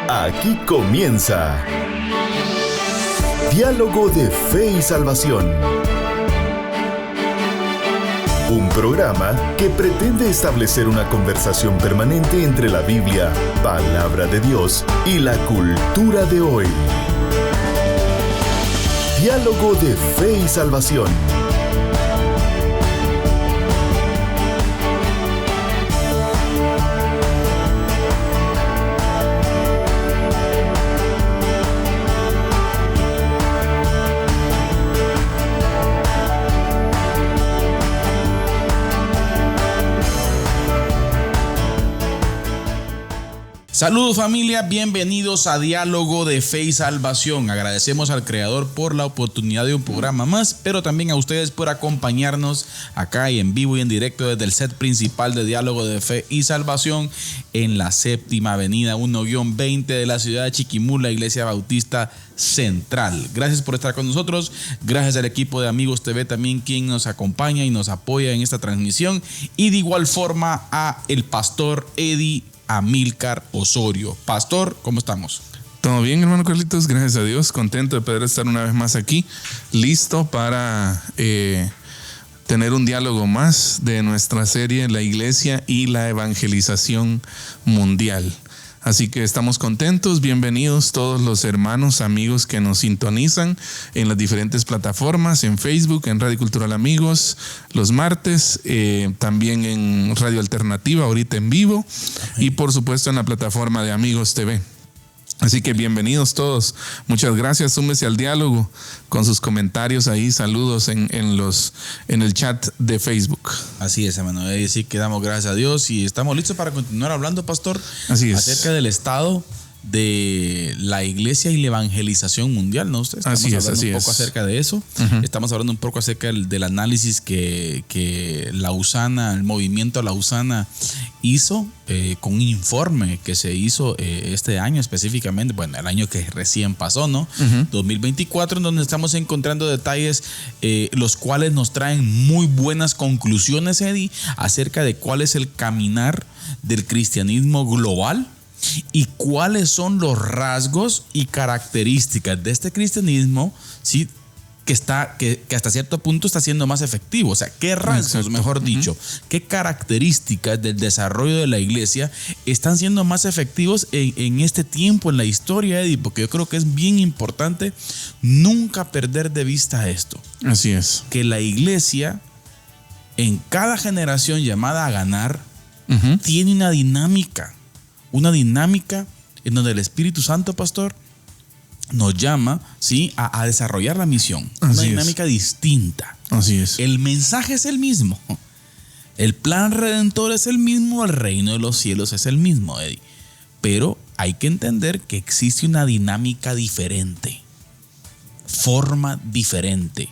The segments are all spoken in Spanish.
Aquí comienza Diálogo de Fe y Salvación. Un programa que pretende establecer una conversación permanente entre la Biblia, palabra de Dios, y la cultura de hoy. Diálogo de Fe y Salvación. Saludos familia, bienvenidos a Diálogo de Fe y Salvación. Agradecemos al Creador por la oportunidad de un programa más, pero también a ustedes por acompañarnos acá y en vivo y en directo desde el set principal de Diálogo de Fe y Salvación en la Séptima Avenida 1-20 de la ciudad de Chiquimula, Iglesia Bautista Central. Gracias por estar con nosotros, gracias al equipo de Amigos TV también quien nos acompaña y nos apoya en esta transmisión, y de igual forma a el pastor Eddie Amílcar Osorio. Pastor, ¿cómo estamos? Todo bien, hermano Carlitos, gracias a Dios, contento de poder estar una vez más aquí, listo para tener un diálogo más de nuestra serie La Iglesia y la Evangelización Mundial. Así que estamos contentos, bienvenidos todos los hermanos, amigos que nos sintonizan en las diferentes plataformas, en Facebook, en Radio Cultural Amigos, los martes, también en Radio Alternativa, ahorita en vivo, y por supuesto en la plataforma de Amigos TV. Así que bienvenidos todos, muchas gracias, súmese al diálogo con sus comentarios ahí, saludos en el chat de Facebook. Así es, hermano, sí que damos gracias a Dios y estamos listos para continuar hablando, pastor, así es, acerca del estado de la iglesia y la evangelización mundial, ¿no? Estamos hablando un poco acerca de eso. Estamos hablando un poco acerca del análisis que Lausana, el movimiento Lausana hizo con un informe que se hizo este año específicamente, bueno, el año que recién pasó, ¿no? 2024, en donde estamos encontrando detalles los cuales nos traen muy buenas conclusiones, Eddie, acerca de cuál es el caminar del cristianismo global y cuáles son los rasgos y características de este cristianismo, ¿sí? que hasta cierto punto está siendo más efectivo. O sea, qué rasgos, exacto, mejor dicho, qué características del desarrollo de la iglesia están siendo más efectivos en este tiempo, en la historia, Eddie, porque yo creo que es bien importante nunca perder de vista esto. Así es. Que la iglesia, en cada generación llamada a ganar, tiene una dinámica en donde el Espíritu Santo, pastor, nos llama, ¿sí?, a desarrollar la misión. Una dinámica distinta. Así es. El mensaje es el mismo. El plan redentor es el mismo. El reino de los cielos es el mismo, Eddie. Pero hay que entender que existe una dinámica diferente. Forma diferente.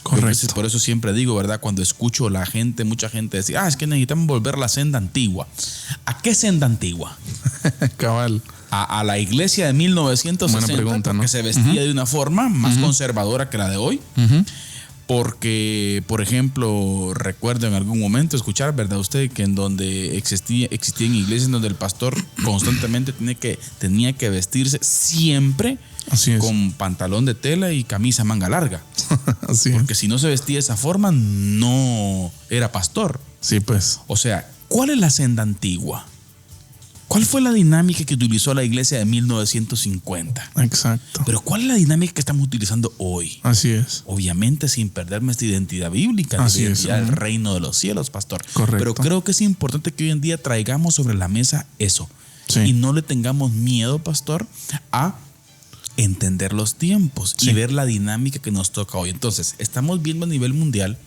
Correcto. Por eso siempre digo, ¿verdad? Cuando escucho mucha gente decir, es que necesitamos volver a la senda antigua. ¿A qué senda antigua? Cabal. A la iglesia de 1960, buena pregunta, ¿no? Que se vestía de una forma más conservadora que la de hoy. Porque, por ejemplo, recuerdo en algún momento escuchar, ¿verdad usted? Que en donde existían iglesias en donde el pastor constantemente tenía que vestirse siempre con pantalón de tela y camisa manga larga. Porque si no se vestía de esa forma, no era pastor. Sí, pues. O sea, ¿cuál es la senda antigua? ¿Cuál fue la dinámica que utilizó la iglesia de 1950? Exacto. Pero ¿cuál es la dinámica que estamos utilizando hoy? Así es. Obviamente sin perder nuestra identidad bíblica, la identidad del reino de los cielos, pastor. Correcto. Pero creo que es importante que hoy en día traigamos sobre la mesa eso. Sí. Y no le tengamos miedo, pastor, a entender los tiempos y ver la dinámica que nos toca hoy. Entonces, estamos viendo a nivel mundial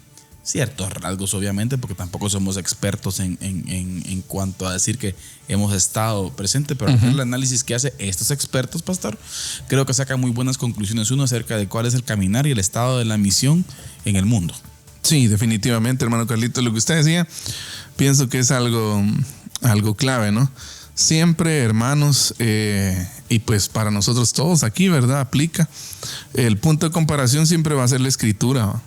ciertos rasgos, obviamente, porque tampoco somos expertos en cuanto a decir que hemos estado presentes, pero el análisis que hace estos expertos, pastor, creo que saca muy buenas conclusiones. Uno acerca de cuál es el caminar y el estado de la misión en el mundo. Sí, definitivamente, hermano Carlito, lo que usted decía, pienso que es algo clave, ¿no? Siempre, hermanos, y pues para nosotros todos aquí, ¿verdad? Aplica. El punto de comparación siempre va a ser la escritura, ¿no?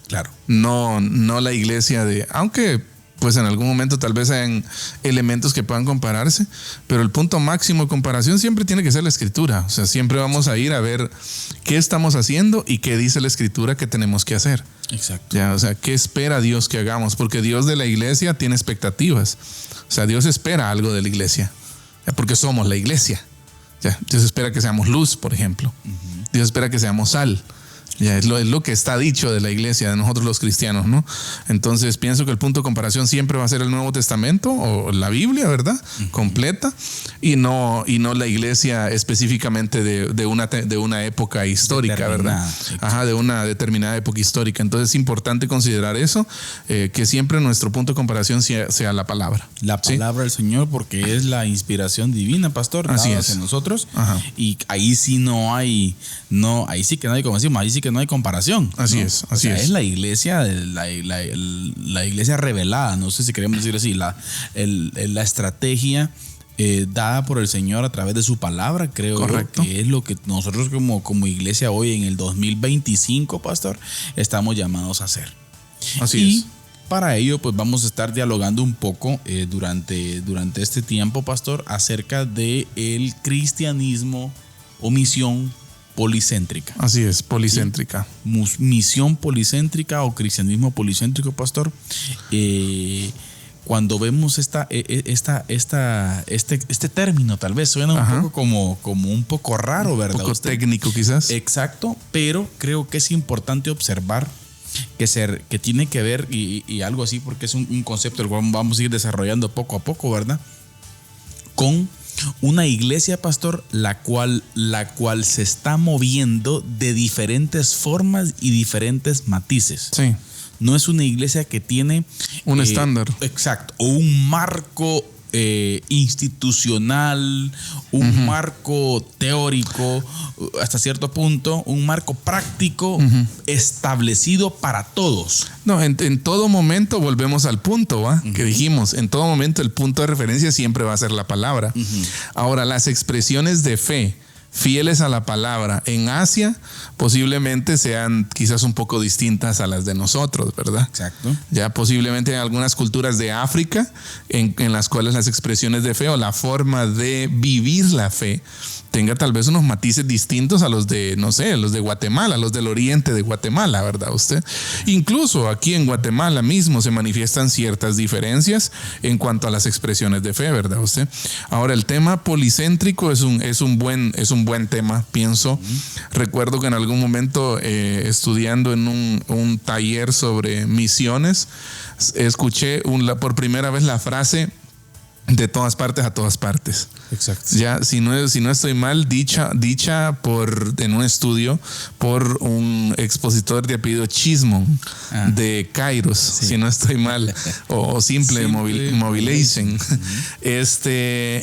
Claro. No la iglesia aunque pues en algún momento tal vez hayan elementos que puedan compararse, pero el punto máximo de comparación siempre tiene que ser la Escritura. O sea, siempre vamos a ir a ver qué estamos haciendo y qué dice la Escritura que tenemos que hacer. Exacto. Ya, o sea, ¿qué espera Dios que hagamos? Porque Dios de la iglesia tiene expectativas. O sea, Dios espera algo de la iglesia, ya, porque somos la iglesia. Ya, Dios espera que seamos luz, por ejemplo. Dios espera que seamos sal. Ya, es lo que está dicho de la iglesia, de nosotros los cristianos, ¿no? Entonces pienso que el punto de comparación siempre va a ser el Nuevo Testamento o la Biblia, ¿verdad? Completa, y no la iglesia específicamente de una época histórica, ¿verdad? Ajá, de una determinada época histórica. Entonces es importante considerar eso, que siempre nuestro punto de comparación sea la palabra. La palabra del Señor, porque es la inspiración divina, pastor, así dada es hacia nosotros. Ajá. Y ahí sí ahí sí que no hay, como decimos, ahí sí que no hay comparación. Así ¿no? es. Es la iglesia, la iglesia revelada, no sé si queremos decir así, la estrategia dada por el Señor a través de su palabra, creo. Correcto. Que es lo que nosotros como iglesia hoy en el 2025, pastor, estamos llamados a hacer. Así es. Para ello, pues vamos a estar dialogando un poco durante este tiempo, pastor, acerca de el cristianismo o misión policéntrica. Así es, policéntrica. ¿Sí? Misión policéntrica o cristianismo policéntrico, pastor. Cuando vemos este término, tal vez suena un poco como un poco raro, ¿verdad? Un poco técnico, quizás. Exacto, pero creo que es importante observar que tiene que ver y algo así, porque es un concepto el cual vamos a ir desarrollando poco a poco, ¿verdad? Con una iglesia, pastor, la cual se está moviendo de diferentes formas y diferentes matices. Sí. No es una iglesia que tiene un estándar. Exacto. O un marco institucional, un marco teórico, hasta cierto punto, un marco práctico establecido para todos. No, en todo momento volvemos al punto, ¿va? Que dijimos, en todo momento el punto de referencia siempre va a ser la palabra. Ahora, las expresiones de fe fieles a la palabra en Asia posiblemente sean quizás un poco distintas a las de nosotros, ¿verdad? Exacto. Ya posiblemente en algunas culturas de África en las cuales las expresiones de fe o la forma de vivir la fe tenga tal vez unos matices distintos a los de, no sé, los de Guatemala, los del oriente de Guatemala, ¿verdad usted? Incluso aquí en Guatemala mismo se manifiestan ciertas diferencias en cuanto a las expresiones de fe, ¿verdad usted? Ahora, el tema policéntrico es un buen tema, pienso. Recuerdo que en algún momento estudiando en un taller sobre misiones, escuché por primera vez la frase de todas partes a todas partes. Exacto. Ya, si no estoy mal, dicha en un estudio por un expositor de apellido Chismon de Kairos, si no estoy mal, o Simple Mobilization.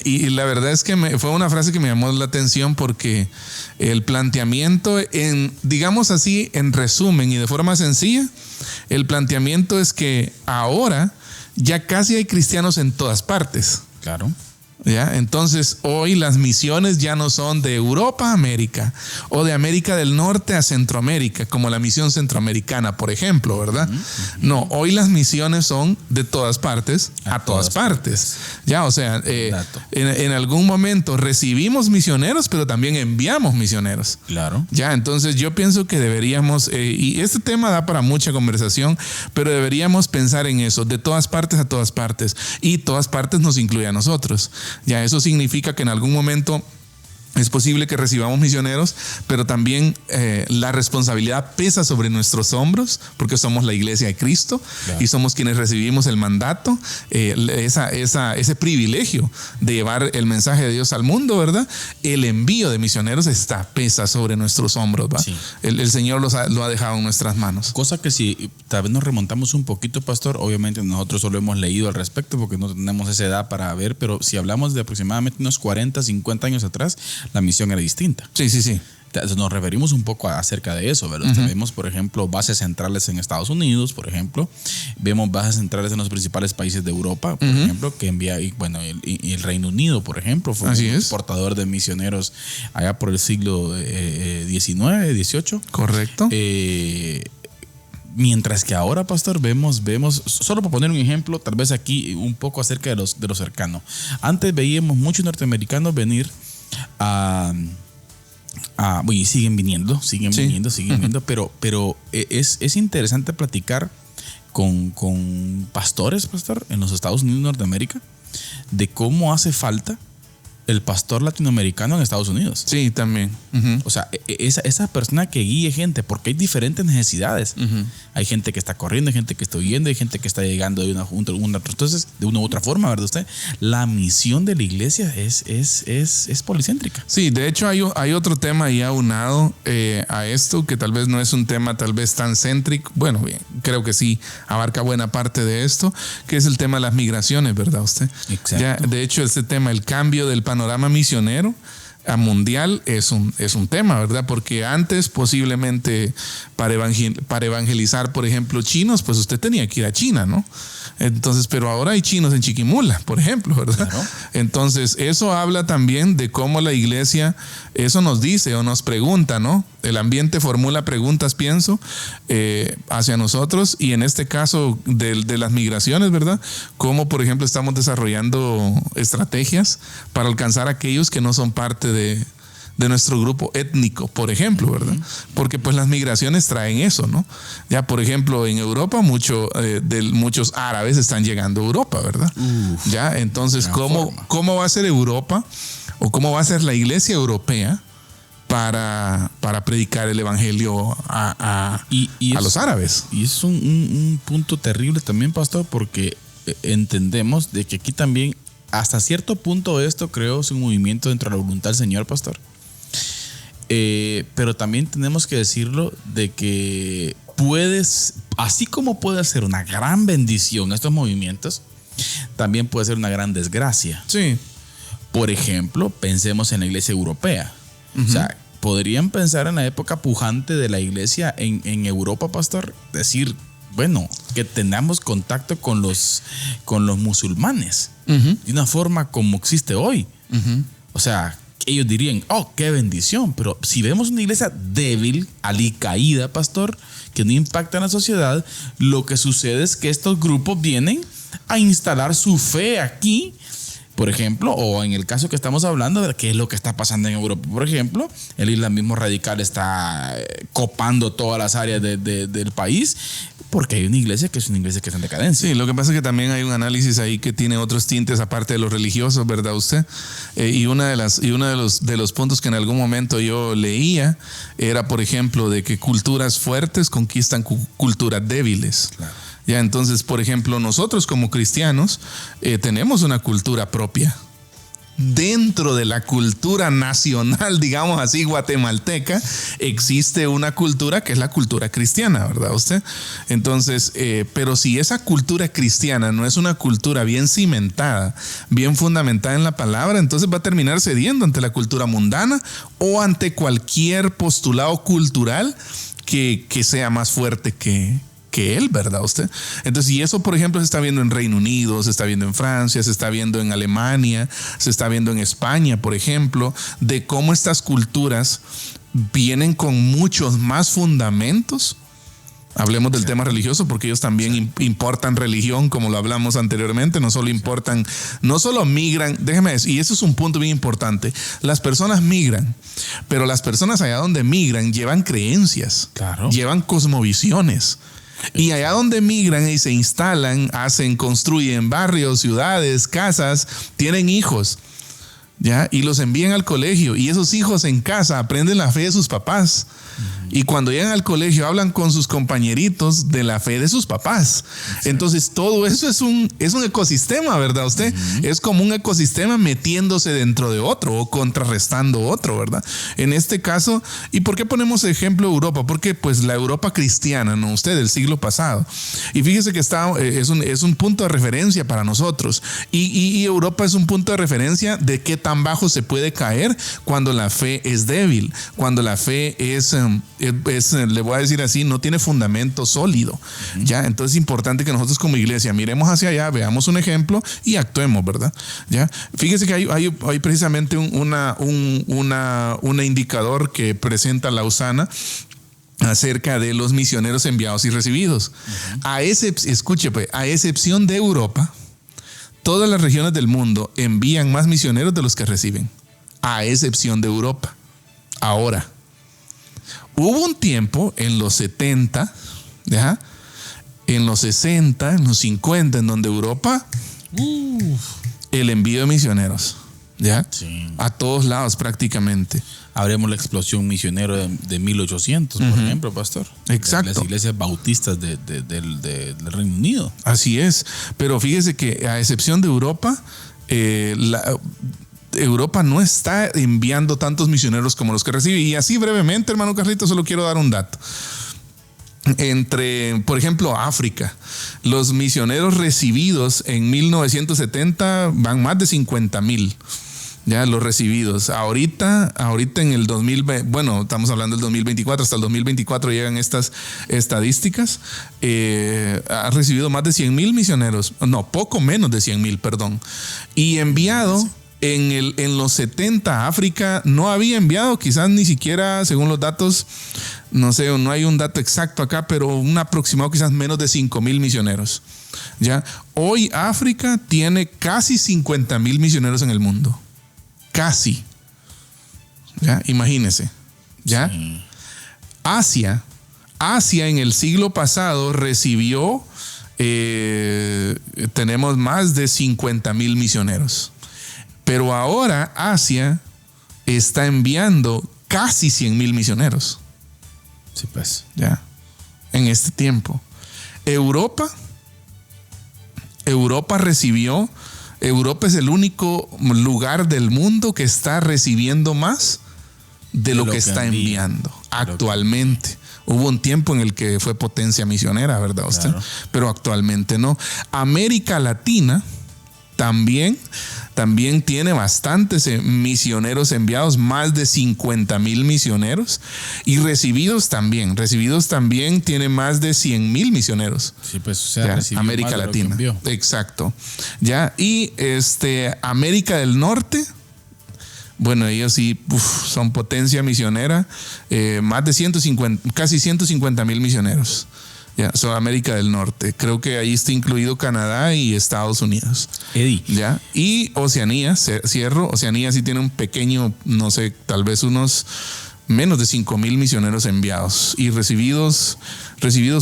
Y la verdad es que fue una frase que me llamó la atención porque el planteamiento, digamos así, en resumen y de forma sencilla, el planteamiento es que ahora ya casi hay cristianos en todas partes. Claro. ¿Ya? Entonces hoy las misiones ya no son de Europa a América o de América del Norte a Centroamérica, como la misión centroamericana, por ejemplo, ¿verdad? No, hoy las misiones son de todas partes a todas partes. Ya, o sea, en algún momento recibimos misioneros, pero también enviamos misioneros. Claro. Ya, entonces yo pienso que deberíamos, y este tema da para mucha conversación, pero deberíamos pensar en eso, de todas partes a todas partes, y todas partes nos incluye a nosotros. Ya, eso significa que en algún momento es posible que recibamos misioneros, pero también la responsabilidad pesa sobre nuestros hombros porque somos la iglesia de Cristo, claro, y somos quienes recibimos el mandato, ese privilegio de llevar el mensaje de Dios al mundo, ¿verdad? El envío de misioneros pesa sobre nuestros hombros, ¿va? Sí. El Señor lo ha dejado en nuestras manos. Cosa que si tal vez nos remontamos un poquito, pastor, obviamente nosotros solo hemos leído al respecto porque no tenemos esa edad para ver, pero si hablamos de aproximadamente unos 40, 50 años atrás, la misión era distinta. Sí. Nos referimos un poco acerca de eso, ¿verdad? Vemos, por ejemplo, bases centrales en Estados Unidos, por ejemplo. Vemos bases centrales en los principales países de Europa, por ejemplo, que envía, y el Reino Unido, por ejemplo, fue un exportador de misioneros allá por el siglo XIX, XVIII. Correcto. Mientras que ahora, pastor, vemos, solo por poner un ejemplo, tal vez aquí un poco acerca de lo cercano. Antes veíamos muchos norteamericanos venir y siguen viniendo, pero es interesante platicar con pastores, pastor, en los Estados Unidos de Norteamérica, de cómo hace falta el pastor latinoamericano en Estados Unidos. Sí, también. O sea, esa persona que guíe gente, porque hay diferentes necesidades. Hay gente que está corriendo, hay gente que está huyendo, hay gente que está llegando de entonces, de una u otra forma, ¿verdad usted? La misión de la iglesia es policéntrica. Sí, de hecho hay otro tema ya aunado a esto, que tal vez no es un tema tal vez tan céntrico. Bueno, bien, creo que sí abarca buena parte de esto, que es el tema de las migraciones, ¿verdad usted? Exacto. Ya, de hecho, este tema, el cambio del panorama misionero a mundial es un tema, ¿verdad? Porque antes posiblemente para evangelizar, por ejemplo, chinos, pues usted tenía que ir a China, ¿no? Entonces, pero ahora hay chinos en Chiquimula, por ejemplo, ¿verdad? Claro. Entonces, eso habla también de cómo la iglesia, eso nos dice o nos pregunta, ¿no? El ambiente formula preguntas, pienso, hacia nosotros, y en este caso de las migraciones, ¿verdad? Cómo, por ejemplo, estamos desarrollando estrategias para alcanzar a aquellos que no son parte de nuestro grupo étnico, por ejemplo, ¿verdad? Porque pues las migraciones traen eso, ¿no? Ya, por ejemplo, en Europa muchos árabes están llegando a Europa, ¿verdad? Ya, entonces, ¿cómo va a ser Europa o cómo va a ser la iglesia europea para predicar el evangelio a los árabes? Y es un punto terrible también, pastor, porque entendemos de que aquí también, hasta cierto punto, esto creó un movimiento dentro de la voluntad del Señor, pastor. Pero también tenemos que decirlo de que así como puede ser una gran bendición estos movimientos, también puede ser una gran desgracia. Sí. Por ejemplo, pensemos en la iglesia europea. O sea, podrían pensar en la época pujante de la iglesia en Europa, pastor, decir, bueno, que tengamos contacto con los musulmanes de una forma como existe hoy. O sea, ellos dirían, oh, qué bendición. Pero si vemos una iglesia débil, alicaída, pastor, que no impacta en la sociedad, lo que sucede es que estos grupos vienen a instalar su fe aquí, por ejemplo, o en el caso que estamos hablando, de qué es lo que está pasando en Europa. Por ejemplo, el islamismo radical está copando todas las áreas del país, porque hay una iglesia que está en decadencia. Sí, lo que pasa es que también hay un análisis ahí que tiene otros tintes aparte de los religiosos, ¿verdad usted? Y uno de los puntos que en algún momento yo leía era, por ejemplo, de que culturas fuertes conquistan culturas débiles. Claro. Ya, entonces, por ejemplo, nosotros como cristianos tenemos una cultura propia. Dentro de la cultura nacional, digamos así, guatemalteca, existe una cultura que es la cultura cristiana, ¿verdad usted? Entonces, pero si esa cultura cristiana no es una cultura bien cimentada, bien fundamentada en la palabra, entonces va a terminar cediendo ante la cultura mundana o ante cualquier postulado cultural que sea más fuerte que él, ¿verdad usted? Entonces, y eso, por ejemplo, se está viendo en Reino Unido, se está viendo en Francia, se está viendo en Alemania, se está viendo en España, por ejemplo, de cómo estas culturas vienen con muchos más fundamentos. Hablemos del tema religioso, porque ellos también importan religión, como lo hablamos anteriormente. No solo migran, déjeme decir, y eso es un punto bien importante. Las personas migran, pero las personas allá donde migran llevan creencias, claro, llevan cosmovisiones. Y allá donde migran y se instalan, construyen barrios, ciudades, casas, tienen hijos, ¿ya? Y los envían al colegio. Y esos hijos en casa aprenden la fe de sus papás. Y cuando llegan al colegio hablan con sus compañeritos de la fe de sus papás. Entonces todo eso es un ecosistema, ¿verdad usted? Es como un ecosistema metiéndose dentro de otro o contrarrestando otro, ¿verdad? En este caso, ¿y por qué ponemos ejemplo Europa? Porque pues la Europa cristiana, ¿no? Usted del siglo pasado. Y fíjese que es un punto de referencia para nosotros. Y Europa es un punto de referencia de qué tan bajo se puede caer cuando la fe es débil, cuando la fe le voy a decir así, no tiene fundamento sólido. ¿Ya? Entonces es importante que nosotros como iglesia miremos hacia allá, veamos un ejemplo y actuemos, ¿verdad? ¿Ya? Fíjese que hay precisamente un indicador que presenta Lausana, acerca de los misioneros enviados y recibidos. Escuche, pues, a excepción de Europa, todas las regiones del mundo envían más misioneros de los que reciben, a excepción de Europa. Ahora, hubo un tiempo en los 70, ¿ya?, en los 60, en los 50, en donde Europa, el envío de misioneros, ¿ya? Sí. A todos lados prácticamente. Habremos la explosión misionera de 1800, por ejemplo, pastor. Exacto. Las iglesias bautistas del Reino Unido. Así es. Pero fíjese que a excepción de Europa, Europa no está enviando tantos misioneros como los que recibe. Y así brevemente, hermano Carlito, solo quiero dar un dato. Por ejemplo, África, los misioneros recibidos en 1970 van más de 50,000. Ya los recibidos. Ahorita en el 2020, bueno, estamos hablando del 2024, hasta el 2024 llegan estas estadísticas. Ha recibido más de 100,000 misioneros, no, poco menos de 100,000, perdón. Y enviado en los 70, África no había enviado, quizás ni siquiera, según los datos, no sé, no hay un dato exacto acá, pero un aproximado quizás menos de 5,000 misioneros. Ya, hoy África tiene casi 50,000 misioneros en el mundo. Casi. ¿Ya? Imagínese. ¿Ya? Sí. Asia en el siglo pasado recibió, tenemos más de 50,000 misioneros. Pero ahora Asia está enviando casi 100,000 misioneros. Sí, pues. ¿Ya? En este tiempo. Europa recibió. Europa es el único lugar del mundo que está recibiendo más de lo que está enviando actualmente. Hubo un tiempo en el que fue potencia misionera, ¿verdad usted? Claro. Pero actualmente no. América Latina también tiene bastantes misioneros enviados, más de 50,000 misioneros, y recibidos también tiene más de 100,000 misioneros. Sí, pues, o sea, América Latina. Exacto. Ya, y América del Norte, bueno, ellos sí son potencia misionera, más de casi 150,000 misioneros. Ya, son América del Norte. Creo que ahí está incluido Canadá y Estados Unidos. Eddie. Ya. Y Oceanía, cierro. Oceanía sí tiene un pequeño, no sé, tal vez unos menos de 5,000 misioneros enviados. Y recibidos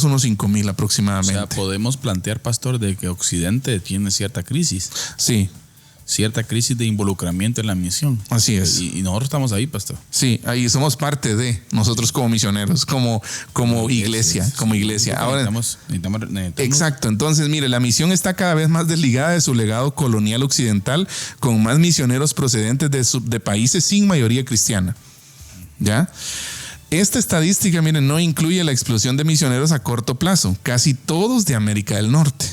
unos 5,000 aproximadamente. O sea, podemos plantear, pastor, de que Occidente tiene cierta crisis. Sí. Cierta crisis de involucramiento en la misión. Así es. Y nosotros estamos ahí, pastor. Sí, ahí somos parte de nosotros como misioneros, como iglesia, como iglesia. Ahora necesitamos. Exacto. Entonces, mire, la misión está cada vez más desligada de su legado colonial occidental, con más misioneros procedentes de países sin mayoría cristiana. ¿Ya? Esta estadística, miren, no incluye la explosión de misioneros a corto plazo, casi todos de América del Norte.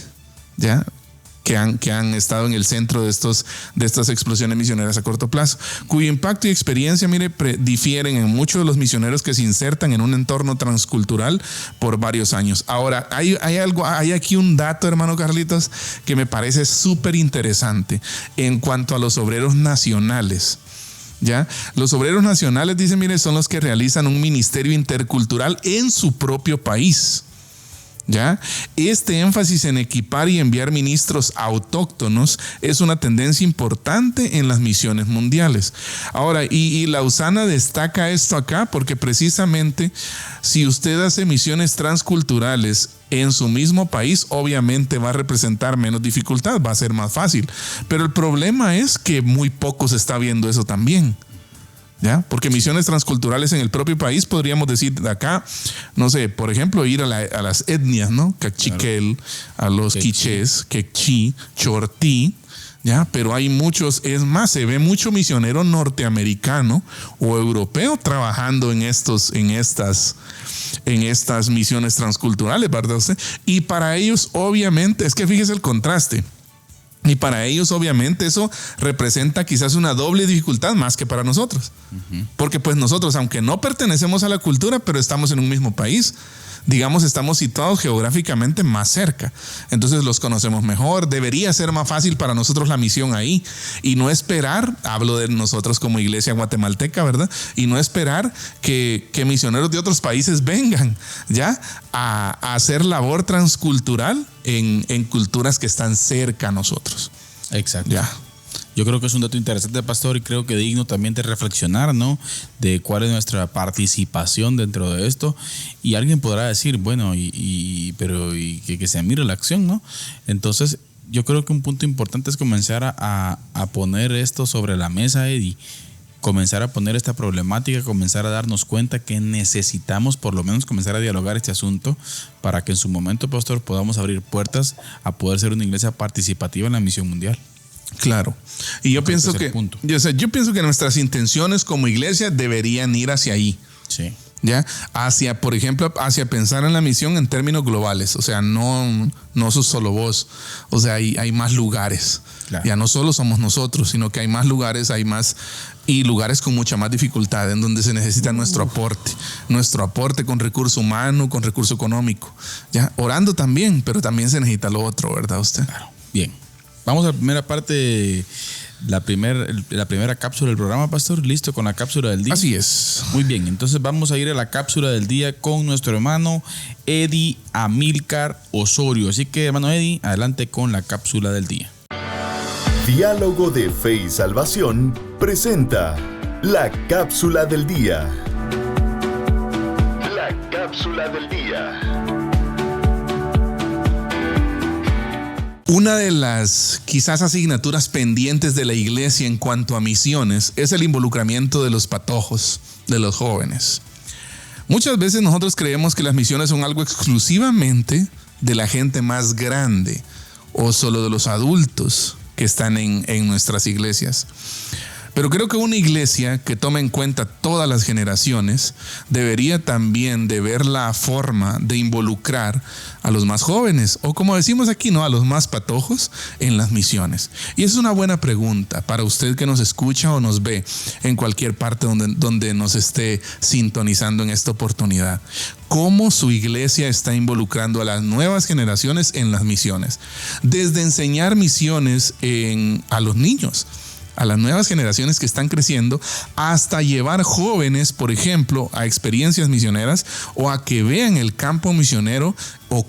¿Ya? Que han estado en el centro de estas explosiones misioneras a corto plazo, cuyo impacto y experiencia, mire, difieren en muchos de los misioneros que se insertan en un entorno transcultural por varios años. Ahora, hay aquí un dato, hermano Carlitos, que me parece súper interesante en cuanto a los obreros nacionales. ¿Ya? Los obreros nacionales, dicen, mire, son los que realizan un ministerio intercultural en su propio país. ¿Ya? Este énfasis en equipar y enviar ministros autóctonos es una tendencia importante en las misiones mundiales. Ahora, y Lausana destaca esto acá porque precisamente si usted hace misiones transculturales en su mismo país, obviamente va a representar menos dificultad, va a ser más fácil. Pero el problema es que muy poco se está viendo eso también. ¿Ya? Porque misiones transculturales en el propio país, podríamos decir de acá, no sé, por ejemplo, ir a las etnias, ¿no? Cachiquel, a los quichés, quechí, chortí, ¿ya? Pero hay muchos, es más, se ve mucho misionero norteamericano o europeo trabajando en estas misiones transculturales, ¿verdad usted? Y para ellos, obviamente, es que fíjese el contraste. Y para ellos, obviamente, eso representa quizás una doble dificultad más que para nosotros. Porque pues nosotros, aunque no pertenecemos a la cultura, pero estamos en un mismo país, digamos, estamos situados geográficamente más cerca. Entonces los conocemos mejor. Debería ser más fácil para nosotros la misión ahí. Y no esperar, hablo de nosotros como iglesia guatemalteca, ¿verdad? Y no esperar que misioneros de otros países vengan ya a hacer labor transcultural en culturas que están cerca a nosotros. Exacto. Ya. Yo creo que es un dato interesante, pastor, y creo que digno también de reflexionar, ¿no? De cuál es nuestra participación dentro de esto. Y alguien podrá decir, bueno, pero que se mire la acción, ¿no? Entonces, yo creo que un punto importante es comenzar a poner esto sobre la mesa, Eddie. Comenzar a poner esta problemática, comenzar a darnos cuenta que necesitamos por lo menos comenzar a dialogar este asunto para que en su momento, pastor, podamos abrir puertas a poder ser una iglesia participativa en la misión mundial. Claro. Y yo pienso que nuestras intenciones como iglesia deberían ir hacia ahí. Sí. ¿Ya? Hacia, por ejemplo, hacia pensar en la misión en términos globales. O sea, no sos solo vos. O sea, hay más lugares. Claro. Ya no solo somos nosotros, sino que hay más lugares, y lugares con mucha más dificultad, en donde se necesita nuestro aporte con recurso humano, con recurso económico. ¿Ya? Orando también, pero también se necesita lo otro, ¿verdad usted? Claro. Bien. Vamos a la primera parte, la primera cápsula del programa, pastor. ¿Listo con la cápsula del día? Así es. Muy bien, entonces vamos a ir a la cápsula del día con nuestro hermano Eddie Amílcar Osorio. Así que, hermano Eddie, adelante con la cápsula del día. Diálogo de Fe y Salvación presenta la cápsula del día. La cápsula del día. Una de las quizás asignaturas pendientes de la iglesia en cuanto a misiones es el involucramiento de los patojos, de los jóvenes. Muchas veces nosotros creemos que las misiones son algo exclusivamente de la gente más grande o solo de los adultos que están en nuestras iglesias. Pero creo que una iglesia que tome en cuenta todas las generaciones debería también de ver la forma de involucrar a los más jóvenes, o como decimos aquí, ¿no?, a los más patojos en las misiones. Y esa es una buena pregunta para usted que nos escucha o nos ve en cualquier parte donde nos esté sintonizando en esta oportunidad. ¿Cómo su iglesia está involucrando a las nuevas generaciones en las misiones? Desde enseñar misiones a los niños, a las nuevas generaciones que están creciendo, hasta llevar jóvenes, por ejemplo, a experiencias misioneras o a que vean el campo misionero o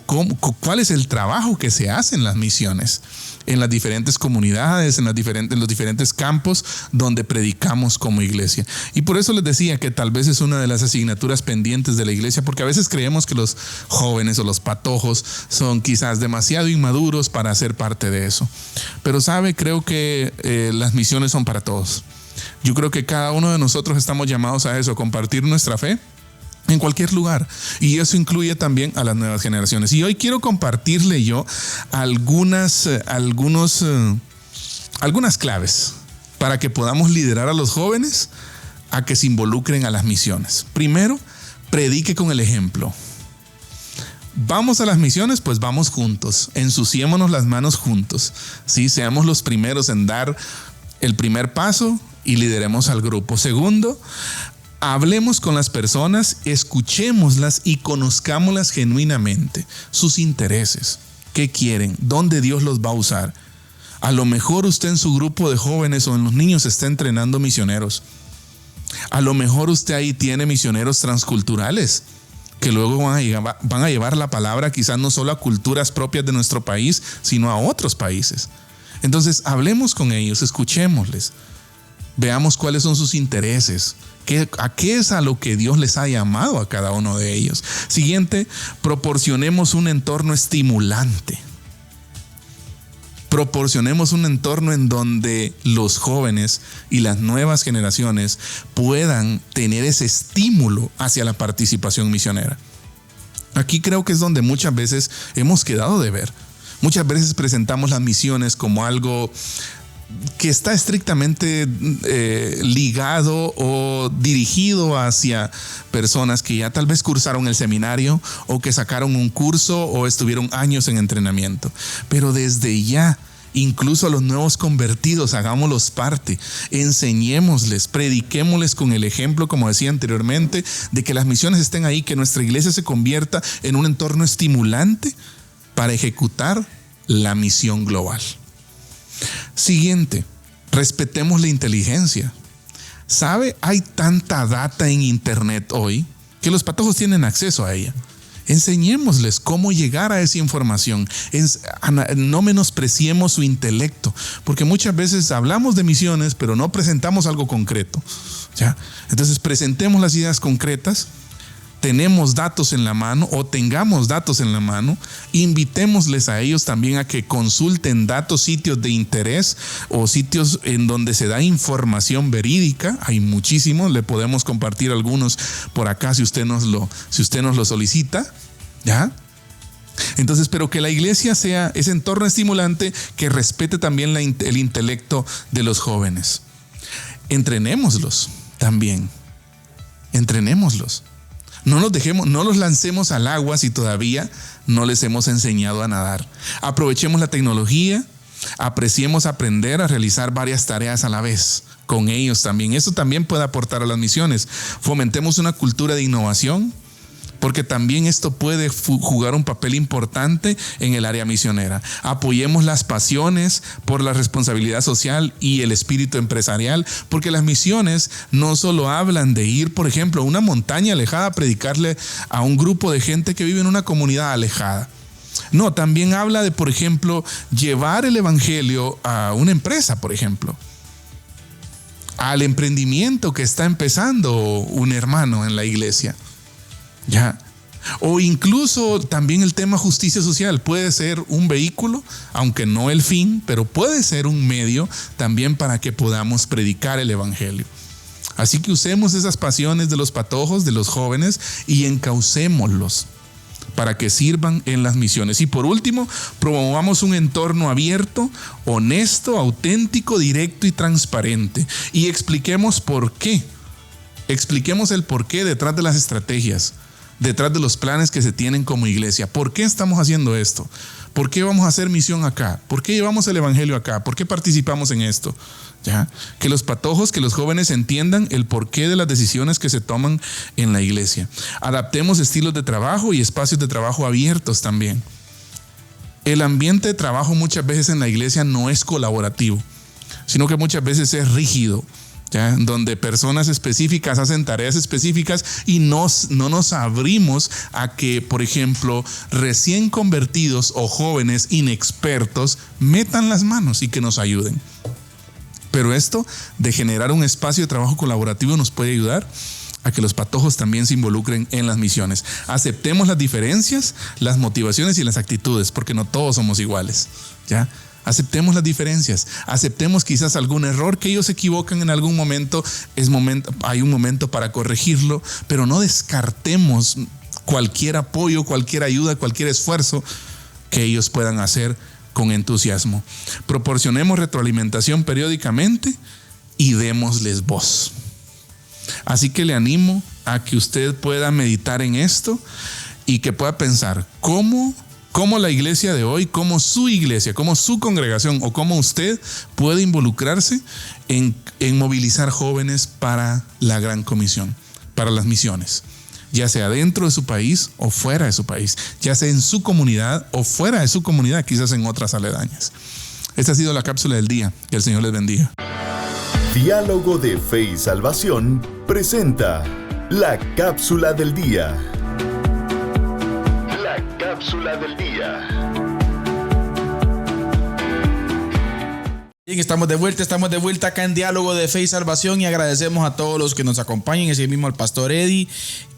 cuál es el trabajo que se hace en las misiones, en las diferentes comunidades, en los diferentes campos donde predicamos como iglesia. Y por eso les decía que tal vez es una de las asignaturas pendientes de la iglesia, porque a veces creemos que los jóvenes o los patojos son quizás demasiado inmaduros para ser parte de eso. Pero creo que las misiones son para todos. Yo creo que cada uno de nosotros estamos llamados a eso, a compartir nuestra fe en cualquier lugar, y eso incluye también a las nuevas generaciones. Y hoy quiero compartirle yo algunas claves para que podamos liderar a los jóvenes a que se involucren a las misiones. Primero, predique con el ejemplo. Vamos a las misiones, pues vamos juntos, ensuciémonos las manos juntos, ¿sí? Seamos los primeros en dar el primer paso y lideremos al grupo. Segundo, hablemos con las personas, escuchémoslas y conozcámoslas genuinamente, sus intereses, qué quieren, dónde Dios los va a usar. A lo mejor usted en su grupo de jóvenes o en los niños está entrenando misioneros. A lo mejor usted ahí tiene misioneros transculturales que luego van a llevar la palabra quizás no solo a culturas propias de nuestro país, sino a otros países. Entonces hablemos con ellos, escuchémosles, veamos cuáles son sus intereses. ¿A qué es a lo que Dios les ha llamado a cada uno de ellos? Siguiente, proporcionemos un entorno estimulante. Proporcionemos un entorno en donde los jóvenes y las nuevas generaciones puedan tener ese estímulo hacia la participación misionera. Aquí creo que es donde muchas veces hemos quedado de ver. Muchas veces presentamos las misiones como algo que está estrictamente ligado o dirigido hacia personas que ya tal vez cursaron el seminario o que sacaron un curso o estuvieron años en entrenamiento. Pero desde ya incluso a los nuevos convertidos, hagámoslos parte, enseñémosles, prediquémosles con el ejemplo, como decía anteriormente, de que las misiones estén ahí, que nuestra iglesia se convierta en un entorno estimulante para ejecutar la misión global. Siguiente, respetemos la inteligencia. ¿Sabe? Hay tanta data en internet hoy que los patojos tienen acceso a ella. Enseñémosles cómo llegar a esa información. No menospreciemos su intelecto, porque muchas veces hablamos de misiones, pero no presentamos algo concreto, ¿ya? Entonces presentemos las ideas concretas. Tenemos datos en la mano o tengamos datos en la mano, invitémosles a ellos también a que consulten datos, sitios de interés o sitios en donde se da información verídica. Hay muchísimos, le podemos compartir algunos por acá si usted nos lo solicita, ¿ya? Entonces, pero que la iglesia sea ese entorno estimulante que respete también el intelecto de los jóvenes. Entrenémoslos también, entrenémoslos. No los lancemos al agua si todavía no les hemos enseñado a nadar. Aprovechemos la tecnología, apreciemos aprender a realizar varias tareas a la vez con ellos también. Eso también puede aportar a las misiones. Fomentemos una cultura de innovación, porque también esto puede jugar un papel importante en el área misionera. Apoyemos las pasiones por la responsabilidad social y el espíritu empresarial, porque las misiones no solo hablan de ir, por ejemplo, a una montaña alejada a predicarle a un grupo de gente que vive en una comunidad alejada. No, también habla de, por ejemplo, llevar el evangelio a una empresa, por ejemplo, al emprendimiento que está empezando un hermano en la iglesia. Ya. O incluso también el tema justicia social puede ser un vehículo, aunque no el fin, pero puede ser un medio también para que podamos predicar el evangelio. Así que usemos esas pasiones de los patojos, de los jóvenes, y encaucémoslos para que sirvan en las misiones. Y por último, promovamos un entorno abierto, honesto, auténtico, directo y transparente. Y expliquemos por qué. Expliquemos el porqué detrás de las estrategias, detrás de los planes que se tienen como iglesia. ¿Por qué estamos haciendo esto? ¿Por qué vamos a hacer misión acá? ¿Por qué llevamos el evangelio acá? ¿Por qué participamos en esto? ¿Ya? Que los patojos, que los jóvenes entiendan el porqué de las decisiones que se toman en la iglesia. Adaptemos estilos de trabajo y espacios de trabajo abiertos también. El ambiente de trabajo muchas veces en la iglesia no es colaborativo, sino que muchas veces es rígido, ¿ya? Donde personas específicas hacen tareas específicas y no nos abrimos a que, por ejemplo, recién convertidos o jóvenes inexpertos metan las manos y que nos ayuden. Pero esto de generar un espacio de trabajo colaborativo nos puede ayudar a que los patojos también se involucren en las misiones. Aceptemos las diferencias, las motivaciones y las actitudes, porque no todos somos iguales, ¿ya? Aceptemos las diferencias, aceptemos quizás algún error que ellos se equivocan en algún momento, hay un momento para corregirlo, pero no descartemos cualquier apoyo, cualquier ayuda, cualquier esfuerzo que ellos puedan hacer con entusiasmo. Proporcionemos retroalimentación periódicamente y démosles voz. Así que le animo a que usted pueda meditar en esto y que pueda pensar cómo la iglesia de hoy, cómo su iglesia, cómo su congregación o cómo usted puede involucrarse en movilizar jóvenes para la gran comisión, para las misiones, ya sea dentro de su país o fuera de su país, ya sea en su comunidad o fuera de su comunidad, quizás en otras aledañas. Esta ha sido la cápsula del día. Que el Señor les bendiga. Diálogo de Fe y Salvación presenta la cápsula del día. La cápsula del día. Bien, estamos de vuelta acá en Diálogo de Fe y Salvación y agradecemos a todos los que nos acompañan, así mismo al pastor Eddie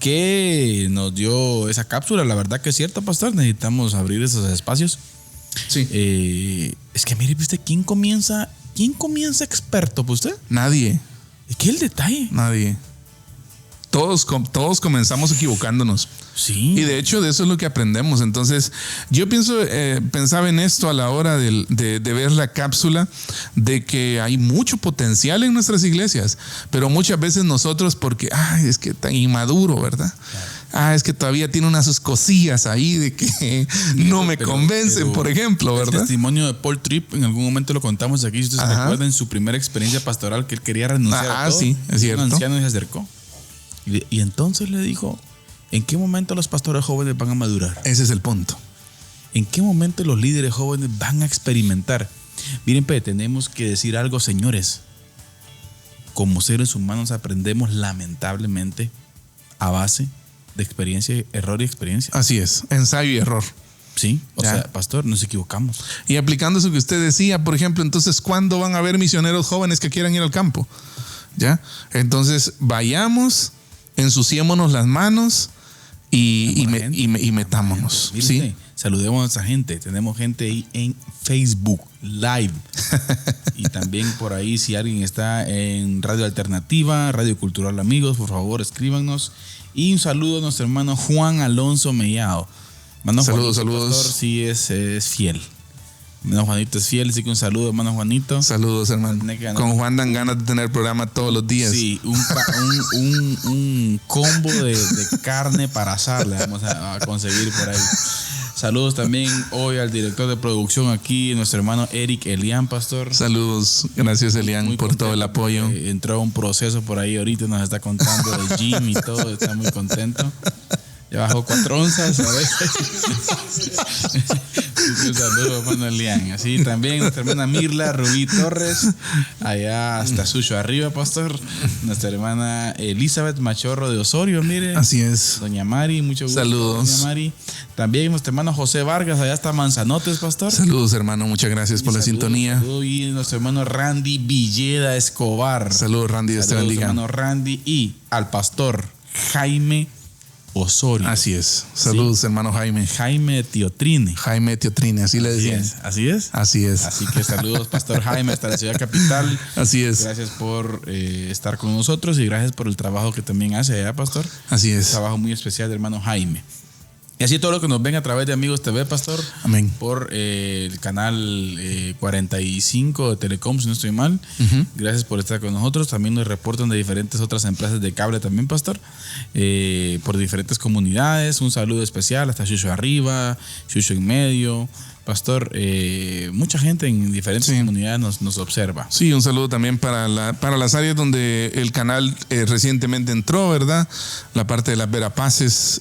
que nos dio esa cápsula. La verdad que es cierto, pastor, necesitamos abrir esos espacios. Sí. Es que mire usted, ¿quién comienza experto, pues usted? Nadie. ¿Qué es el detalle? Nadie. Todos comenzamos equivocándonos. Sí. Y de hecho de eso es lo que aprendemos. Entonces yo pensaba en esto a la hora de ver la cápsula, de que hay mucho potencial en nuestras iglesias, pero muchas veces nosotros porque es que tan inmaduro, ¿verdad? Claro. es que todavía tiene unas sus cosillas ahí de que no me convencen, por ejemplo, ¿verdad? El testimonio de Paul Tripp, en algún momento lo contamos aquí, si ustedes recuerdan, su primera experiencia pastoral, que él quería renunciar a todo. Sí, es cierto. Un anciano se acercó y entonces le dijo, ¿en qué momento los pastores jóvenes van a madurar? Ese es el punto. ¿En qué momento los líderes jóvenes van a experimentar? Miren, tenemos que decir algo, señores. Como seres humanos aprendemos lamentablemente a base de experiencia, error y experiencia. Así es, ensayo y error. Sí, o sea, pastor, nos equivocamos. Y aplicando eso que usted decía, por ejemplo, entonces, ¿cuándo van a haber misioneros jóvenes que quieran ir al campo? ¿Ya? Entonces, vayamos, ensuciémonos las manos y metámonos. Mire, ¿sí? Saludemos a esa gente. Tenemos gente ahí en Facebook Live. Y también por ahí, si alguien está en Radio Alternativa, Radio Cultural Amigos, por favor, escríbanos. Y un saludo a nuestro hermano Juan Alonso Mellado. Saludos. Pastor, sí es fiel. Hermano Juanito es fiel, así que un saludo, hermano Juanito. Saludos, hermano. Con Juan dan ganas de tener programa todos los días. Sí, un combo de carne para asar le vamos a conseguir por ahí. Saludos también hoy al director de producción aquí, nuestro hermano Eric Elian, pastor. Saludos, gracias Elian por todo el apoyo. Entró un proceso por ahí ahorita, nos está contando de gym y todo, está muy contento. Ya bajó 4 onzas, a veces. Un saludo, hermano Elian. Así también nuestra hermana Mirla Rubí Torres, allá hasta Sucho arriba, pastor. Nuestra hermana Elizabeth Machorro de Osorio, mire. Así es. Doña Mari, mucho gusto. Saludos. Doña Mari. También nuestro hermano José Vargas, allá hasta Manzanotes, pastor. Saludos, hermano, muchas gracias por la sintonía. Saludos. Y nuestro hermano Randy Villeda Escobar. Saludos, Randy, Dios te bendiga. Hermano Randy y al pastor Jaime Osorio. Así es. Saludos, hermano Jaime. Jaime Teotrine. Jaime Teotrine, así le decían. Así es. Así es. Así que saludos, pastor Jaime, hasta la ciudad capital. Así es. Gracias por estar con nosotros y gracias por el trabajo que también hace, pastor? Así es. Un trabajo muy especial de hermano Jaime. Y así todo lo que nos ven a través de Amigos TV, pastor. Amén. Por el canal 45 de Telecom, si no estoy mal. Gracias por estar con nosotros. También nos reportan de diferentes otras empresas de cable también, pastor. Por diferentes comunidades. Un saludo especial hasta Chucho arriba, Chucho en medio. Pastor, mucha gente en diferentes comunidades nos observa. Sí, un saludo también para las áreas donde el canal recientemente entró, ¿verdad? La parte de las Verapaces,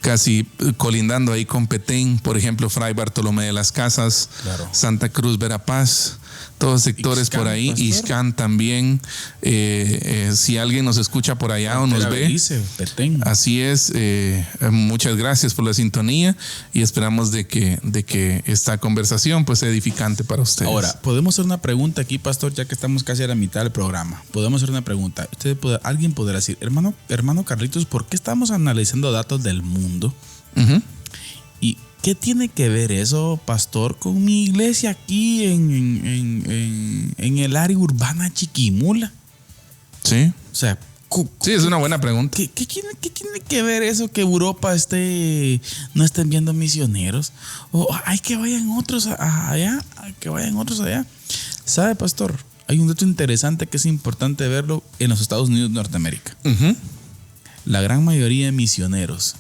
casi colindando ahí con Petén, por ejemplo, Fray Bartolomé de las Casas, claro. Santa Cruz, Verapaz, todos sectores Ixcán, por ahí, Ixcán también. Si alguien nos escucha por allá o nos ve, Petén. Así es. Muchas gracias por la sintonía y esperamos de que esta conversación pues sea edificante para ustedes. Ahora, podemos hacer una pregunta aquí, pastor, ya que estamos casi a la mitad del programa. Podemos hacer una pregunta. Alguien podrá decir, hermano Carlitos, ¿por qué estamos analizando datos del mundo? ¿Y qué tiene que ver eso, pastor, con mi iglesia aquí en el área urbana Chiquimula? Sí. O sea, sí, es una buena pregunta. ¿Qué tiene que ver eso que Europa no esté enviando misioneros? O hay que vayan otros allá, ¿Sabe, pastor? Hay un dato interesante que es importante verlo en los Estados Unidos de Norteamérica. La gran mayoría de misioneros,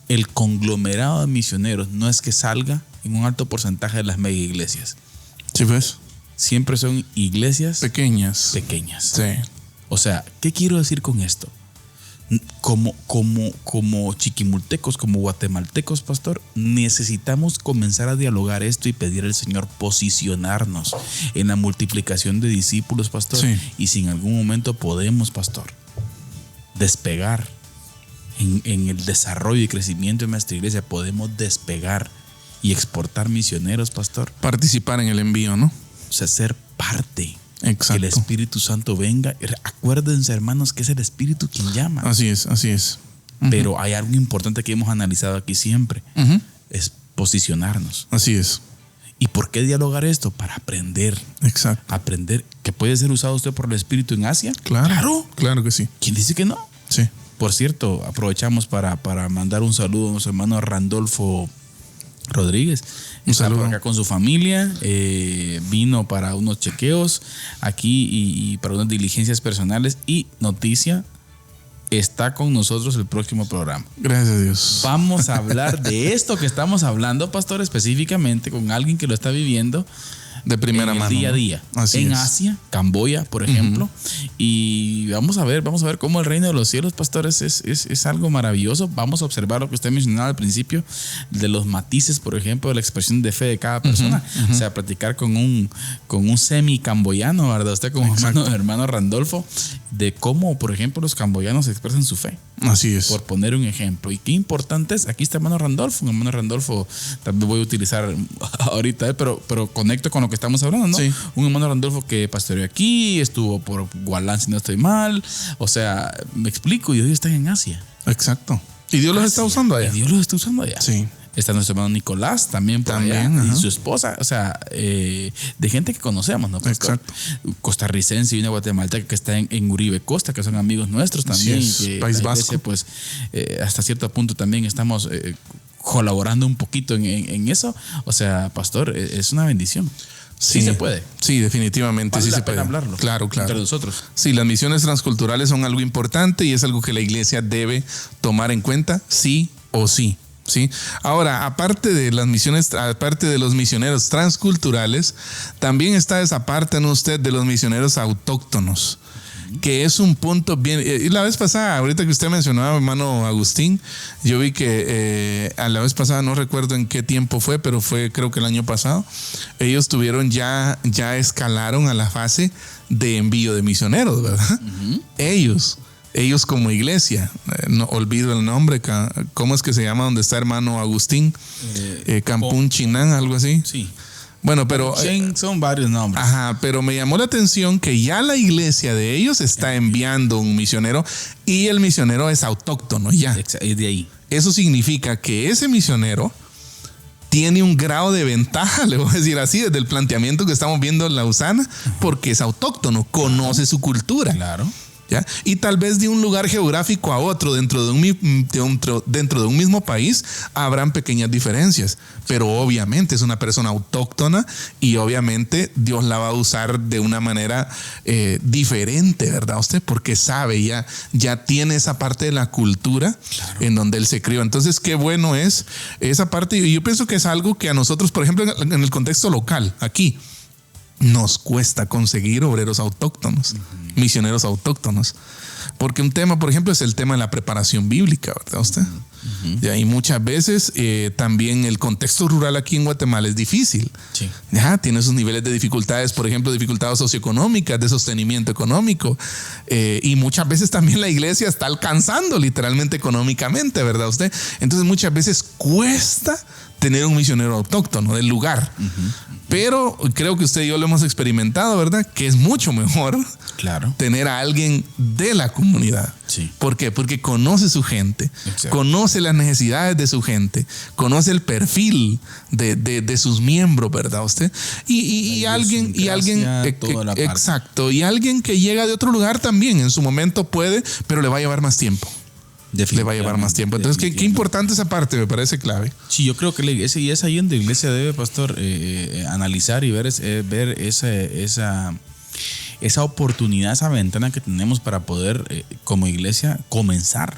el conglomerado de misioneros, no es que salga en un alto porcentaje de las mega iglesias. Sí, pues. Siempre son iglesias pequeñas. Sí. O sea, ¿qué quiero decir con esto? Como chiquimultecos, como guatemaltecos, pastor, necesitamos comenzar a dialogar esto y pedir al Señor posicionarnos en la multiplicación de discípulos, pastor. Sí. Y si en algún momento podemos, pastor, despegar en el desarrollo y crecimiento de nuestra iglesia, podemos despegar y exportar misioneros, pastor. Participar en el envío, ¿no? O sea, ser parte. Exacto. Que el Espíritu Santo venga. Acuérdense, hermanos, que es el Espíritu quien llama. Así es. Pero hay algo importante que hemos analizado aquí siempre. Es posicionarnos. Así es. ¿Y por qué dialogar esto? Para aprender. Exacto. Aprender que puede ser usado usted por el Espíritu en Asia. Claro que sí. ¿Quién dice que no? Sí. Por cierto, aprovechamos para mandar un saludo a nuestro hermano Randolfo Rodríguez. Está por acá con su familia, vino para unos chequeos aquí y para unas diligencias personales. Y noticia, está con nosotros el próximo programa. Gracias a Dios. Vamos a hablar de esto que estamos hablando, pastor, específicamente con alguien que lo está viviendo de primera mano, día a día. En Asia, Camboya, por ejemplo. Y vamos a ver cómo el reino de los cielos, pastores, es algo maravilloso. Vamos a observar lo que usted mencionaba al principio, de los matices, por ejemplo, de la expresión de fe de cada persona. O sea, platicar con un semi-camboyano, ¿verdad? Usted como hermano Randolfo, de cómo, por ejemplo, los camboyanos expresan su fe. Así es. Por poner un ejemplo. Y qué importante es, aquí está hermano Randolfo. Un hermano Randolfo también voy a utilizar ahorita, pero conecto con lo que estamos hablando, ¿no? Sí. Un hermano Randolfo que pastoreó aquí, estuvo por Gualán, si no estoy mal. O sea, me explico, y hoy están en Asia. Exacto. Y Dios los está usando allá. Y Dios los está usando allá. Sí. Está nuestro hermano Nicolás también por allá, y su esposa, o sea, de gente que conocemos, ¿no? Exacto. Costarricense y una guatemalteca que está en Uribe Costa, que son amigos nuestros también. Sí, País Vasco. Pues hasta cierto punto también estamos colaborando un poquito en eso. O sea, pastor, es una bendición. Sí se puede. Sí, definitivamente. Vale sí la se pena puede hablarlo. Claro. Entre nosotros. Sí, las misiones transculturales son algo importante y es algo que la iglesia debe tomar en cuenta, sí o sí. ¿Sí? Ahora, aparte de las misiones, aparte de los misioneros transculturales, también está esa parte en usted de los misioneros autóctonos, que es un punto bien. Y la vez pasada, ahorita que usted mencionaba, hermano Agustín, yo vi que a la vez pasada, no recuerdo en qué tiempo fue, pero fue creo que el año pasado, ellos tuvieron ya escalaron a la fase de envío de misioneros, ¿verdad? Ellos como iglesia, no olvido el nombre, ¿cómo es que se llama donde está hermano Agustín? Campún Chinán, algo así. Sí. Bueno, pero son varios nombres. Ajá, pero me llamó la atención que ya la iglesia de ellos está enviando un misionero y el misionero es autóctono ya. Es de ahí. Eso significa que ese misionero tiene un grado de ventaja, le voy a decir así, desde el planteamiento que estamos viendo en Lausana, porque es autóctono, conoce su cultura. Claro. ¿Ya? Y tal vez de un lugar geográfico a otro dentro de un mismo país habrán pequeñas diferencias, pero obviamente es una persona autóctona y obviamente Dios la va a usar de una manera diferente, ¿verdad? Usted porque sabe, ya tiene esa parte de la cultura en donde él se crió. Entonces qué bueno es esa parte, y yo pienso que es algo que a nosotros, por ejemplo, en el contexto local, aquí nos cuesta conseguir obreros autóctonos, misioneros autóctonos. Porque un tema, por ejemplo, es el tema de la preparación bíblica, ¿verdad usted? Y muchas veces también el contexto rural aquí en Guatemala es difícil. Sí. Tiene sus niveles de dificultades, por ejemplo, dificultades socioeconómicas, de sostenimiento económico. Y muchas veces también la iglesia está alcanzando literalmente económicamente, ¿verdad usted? Entonces muchas veces cuesta tener un misionero autóctono del lugar. Pero creo que usted y yo lo hemos experimentado, ¿verdad? Que es mucho mejor tener a alguien de la comunidad. Sí. ¿Por qué? Porque conoce su gente, conoce las necesidades de su gente, conoce el perfil de sus miembros, ¿verdad usted? Y alguien exacto, y alguien que llega de otro lugar también en su momento puede, pero le va a llevar más tiempo. Le va a llevar más tiempo. Entonces, qué importante esa parte, me parece clave. Sí, yo creo que la iglesia, y es ahí donde la iglesia debe, pastor, analizar y ver esa oportunidad, esa ventana que tenemos para poder, como iglesia, comenzar.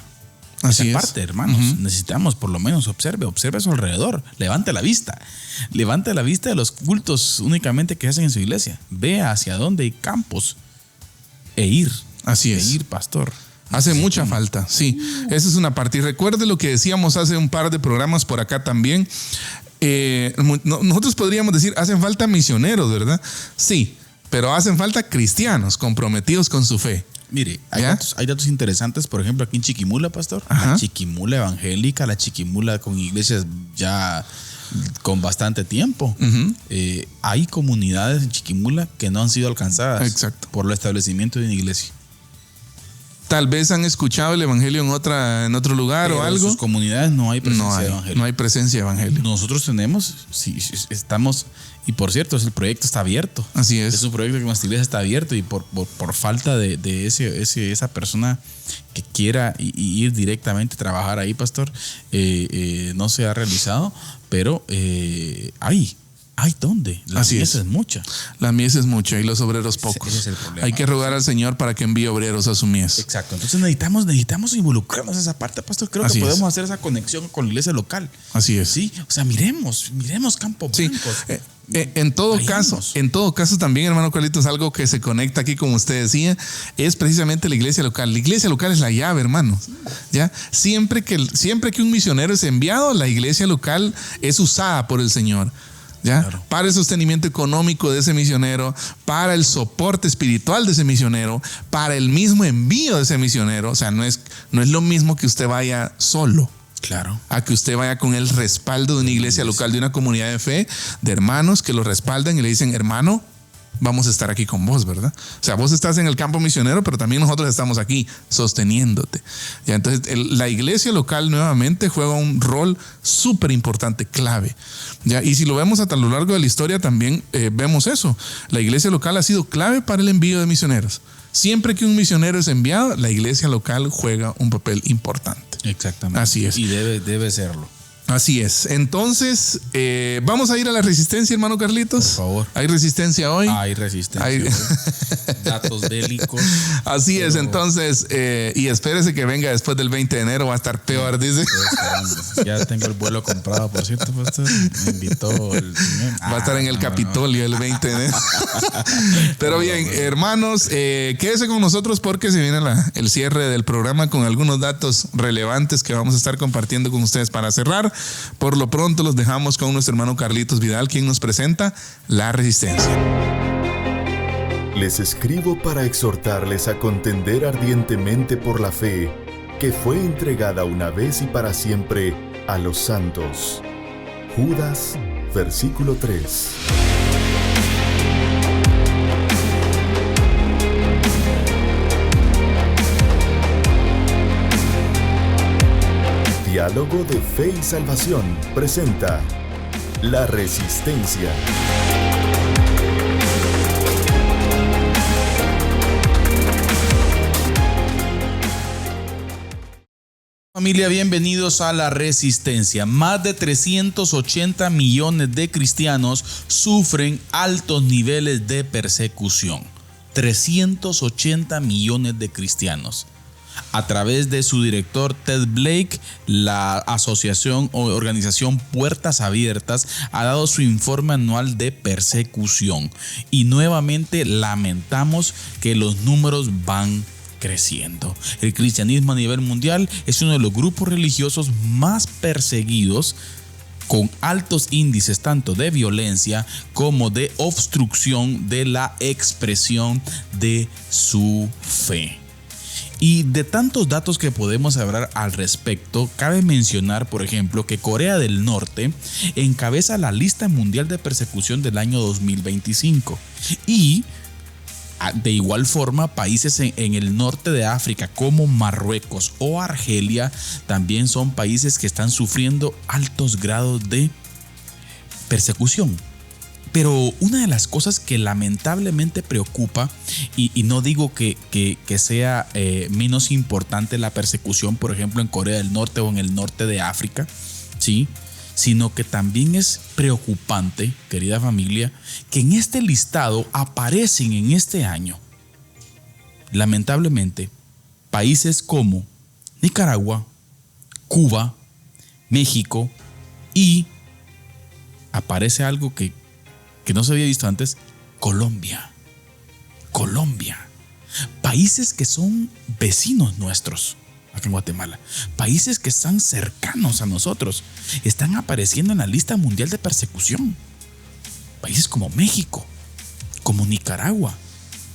Así esa parte, hermanos. Necesitamos, por lo menos, observe a su alrededor. Levante la vista. Levante la vista de los cultos únicamente que hacen en su iglesia. Vea hacia dónde hay campos e ir. Así es. Ir, pastor. Hace mucha falta, sí. Esa es una parte. Y recuerde lo que decíamos hace un par de programas por acá también. Nosotros podríamos decir, hacen falta misioneros, ¿verdad? Sí, pero hacen falta cristianos comprometidos con su fe. Mire, hay datos interesantes, por ejemplo, aquí en Chiquimula, pastor. La Chiquimula evangélica, la Chiquimula con iglesias ya con bastante tiempo. Hay comunidades en Chiquimula que no han sido alcanzadas por el establecimiento de una iglesia. Tal vez han escuchado el evangelio en otro lugar o algo. En sus comunidades no hay presencia de evangelio. No hay presencia de evangelio. Nosotros tenemos, sí, estamos, y por cierto, el proyecto está abierto. Así es. Es un proyecto que nuestra iglesia está abierto y por falta de esa persona que quiera ir directamente a trabajar ahí, pastor, no se ha realizado, pero hay ¿Hay dónde? La mies es mucha. La mies es mucha y los obreros pocos. Ese es el problema. Hay que rogar al Señor para que envíe obreros a su mies. Exacto. Entonces necesitamos involucrarnos en esa parte, pastor. Creo que podemos hacer esa conexión con la iglesia local. Así es. Sí. O sea, miremos Campo Blanco. Sí. En todo caso también, hermano Carlitos, algo que se conecta aquí, como usted decía, es precisamente la iglesia local. La iglesia local es la llave, hermano. ¿Ya? Siempre que un misionero es enviado, la iglesia local es usada por el Señor. ¿Ya? Claro. Para el sostenimiento económico de ese misionero, para el soporte espiritual de ese misionero, para el mismo envío de ese misionero. O sea, no es lo mismo que usted vaya solo. Claro. A que usted vaya con el respaldo de una iglesia local, de una comunidad de fe, de hermanos que lo respaldan y le dicen, hermano, vamos a estar aquí con vos, ¿verdad? O sea, vos estás en el campo misionero, pero también nosotros estamos aquí sosteniéndote. Ya, entonces, la iglesia local nuevamente juega un rol súper importante, clave. Ya, y si lo vemos a lo largo de la historia, también vemos eso. La iglesia local ha sido clave para el envío de misioneros. Siempre que un misionero es enviado, la iglesia local juega un papel importante. Exactamente. Así es. Y debe serlo. Así es. Entonces, vamos a ir a la resistencia, hermano Carlitos. Por favor. ¿Hay resistencia hoy? Hay resistencia. Datos bélicos. Así es. Entonces, y espérese que venga después del 20 de enero, va a estar peor, dice. Ya tengo el vuelo comprado, por cierto, pastor. Me invitó el señor. Va a estar en el Capitolio el 20 de enero. Pero bien, hermanos, quédese con nosotros porque se viene el cierre del programa con algunos datos relevantes que vamos a estar compartiendo con ustedes para cerrar. Por lo pronto los dejamos con nuestro hermano Carlitos Vidal, quien nos presenta la resistencia. Les escribo para exhortarles a contender ardientemente por la fe que fue entregada una vez y para siempre a los santos. Judas, versículo 3. Diálogo de Fe y Salvación presenta La Resistencia. Familia, bienvenidos a La Resistencia. Más de 380 millones de cristianos sufren altos niveles de persecución. 380 millones de cristianos. A través de su director Ted Blake, la asociación o organización Puertas Abiertas ha dado su informe anual de persecución. Y nuevamente lamentamos que los números van creciendo. El cristianismo a nivel mundial es uno de los grupos religiosos más perseguidos, con altos índices tanto de violencia como de obstrucción de la expresión de su fe. Y de tantos datos que podemos hablar al respecto, cabe mencionar, por ejemplo, que Corea del Norte encabeza la lista mundial de persecución del año 2025. Y de igual forma, países en el norte de África como Marruecos o Argelia también son países que están sufriendo altos grados de persecución. Pero una de las cosas que lamentablemente preocupa, y no digo que sea menos importante la persecución, por ejemplo, en Corea del Norte o en el norte de África, ¿sí?, sino que también es preocupante, querida familia, que en este listado aparecen en este año, lamentablemente, países como Nicaragua, Cuba, México, y aparece algo que no se había visto antes, Colombia. Países que son vecinos nuestros acá en Guatemala, países que están cercanos a nosotros, están apareciendo en la lista mundial de persecución. Países como México, como Nicaragua,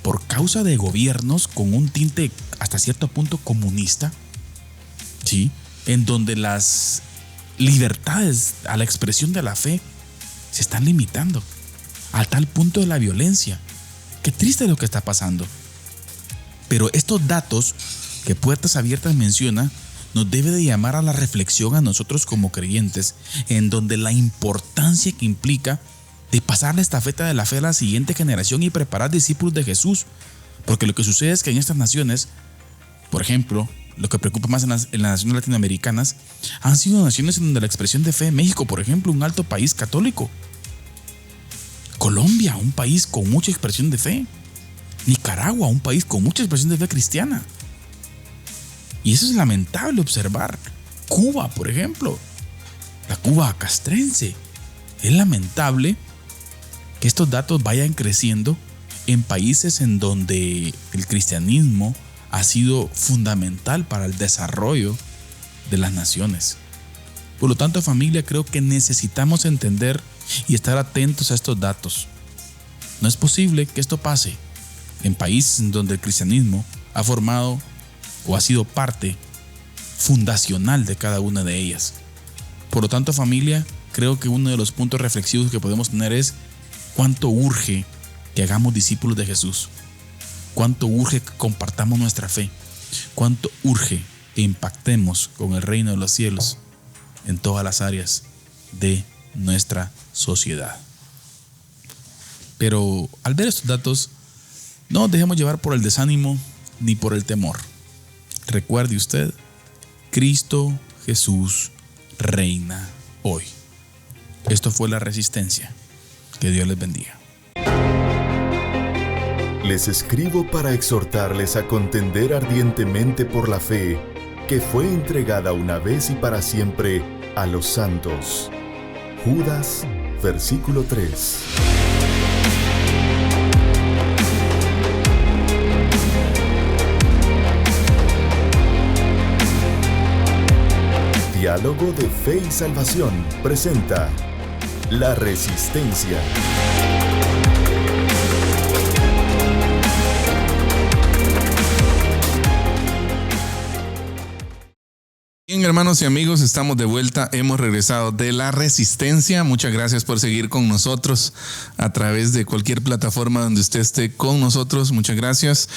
por causa de gobiernos con un tinte hasta cierto punto comunista, ¿sí?, en donde las libertades a la expresión de la fe se están limitando a tal punto de la violencia. Qué triste lo que está pasando. Pero estos datos que Puertas Abiertas menciona nos debe de llamar a la reflexión a nosotros como creyentes, en donde la importancia que implica de pasar la estafeta de la fe a la siguiente generación y preparar discípulos de Jesús. Porque lo que sucede es que en estas naciones, por ejemplo, lo que preocupa más en las naciones latinoamericanas, han sido naciones en donde la expresión de fe, México, por ejemplo, un alto país católico, Colombia, un país con mucha expresión de fe. Nicaragua, un país con mucha expresión de fe cristiana. Y eso es lamentable observar. Cuba, por ejemplo, la Cuba castrense. Es lamentable que estos datos vayan creciendo en países en donde el cristianismo ha sido fundamental para el desarrollo de las naciones. Por lo tanto, familia, creo que necesitamos entender y estar atentos a estos datos. No es posible que esto pase en países donde el cristianismo ha formado o ha sido parte fundacional de cada una de ellas. Por lo tanto, familia, creo que uno de los puntos reflexivos que podemos tener es cuánto urge que hagamos discípulos de Jesús, cuánto urge que compartamos nuestra fe, cuánto urge que impactemos con el reino de los cielos en todas las áreas de nuestra sociedad. Pero al ver estos datos, no nos dejemos llevar por el desánimo ni por el temor. Recuerde usted, Cristo Jesús reina hoy. Esto fue La Resistencia. Que Dios les bendiga. Les escribo para exhortarles a contender ardientemente por la fe que fue entregada una vez y para siempre a los santos. Judas, versículo 3. Diálogo de Fe y Salvación presenta La Resistencia. Bien, hermanos y amigos, estamos de vuelta, hemos regresado de La Resistencia. Muchas gracias por seguir con nosotros a través de cualquier plataforma donde usted esté con nosotros. Muchas gracias.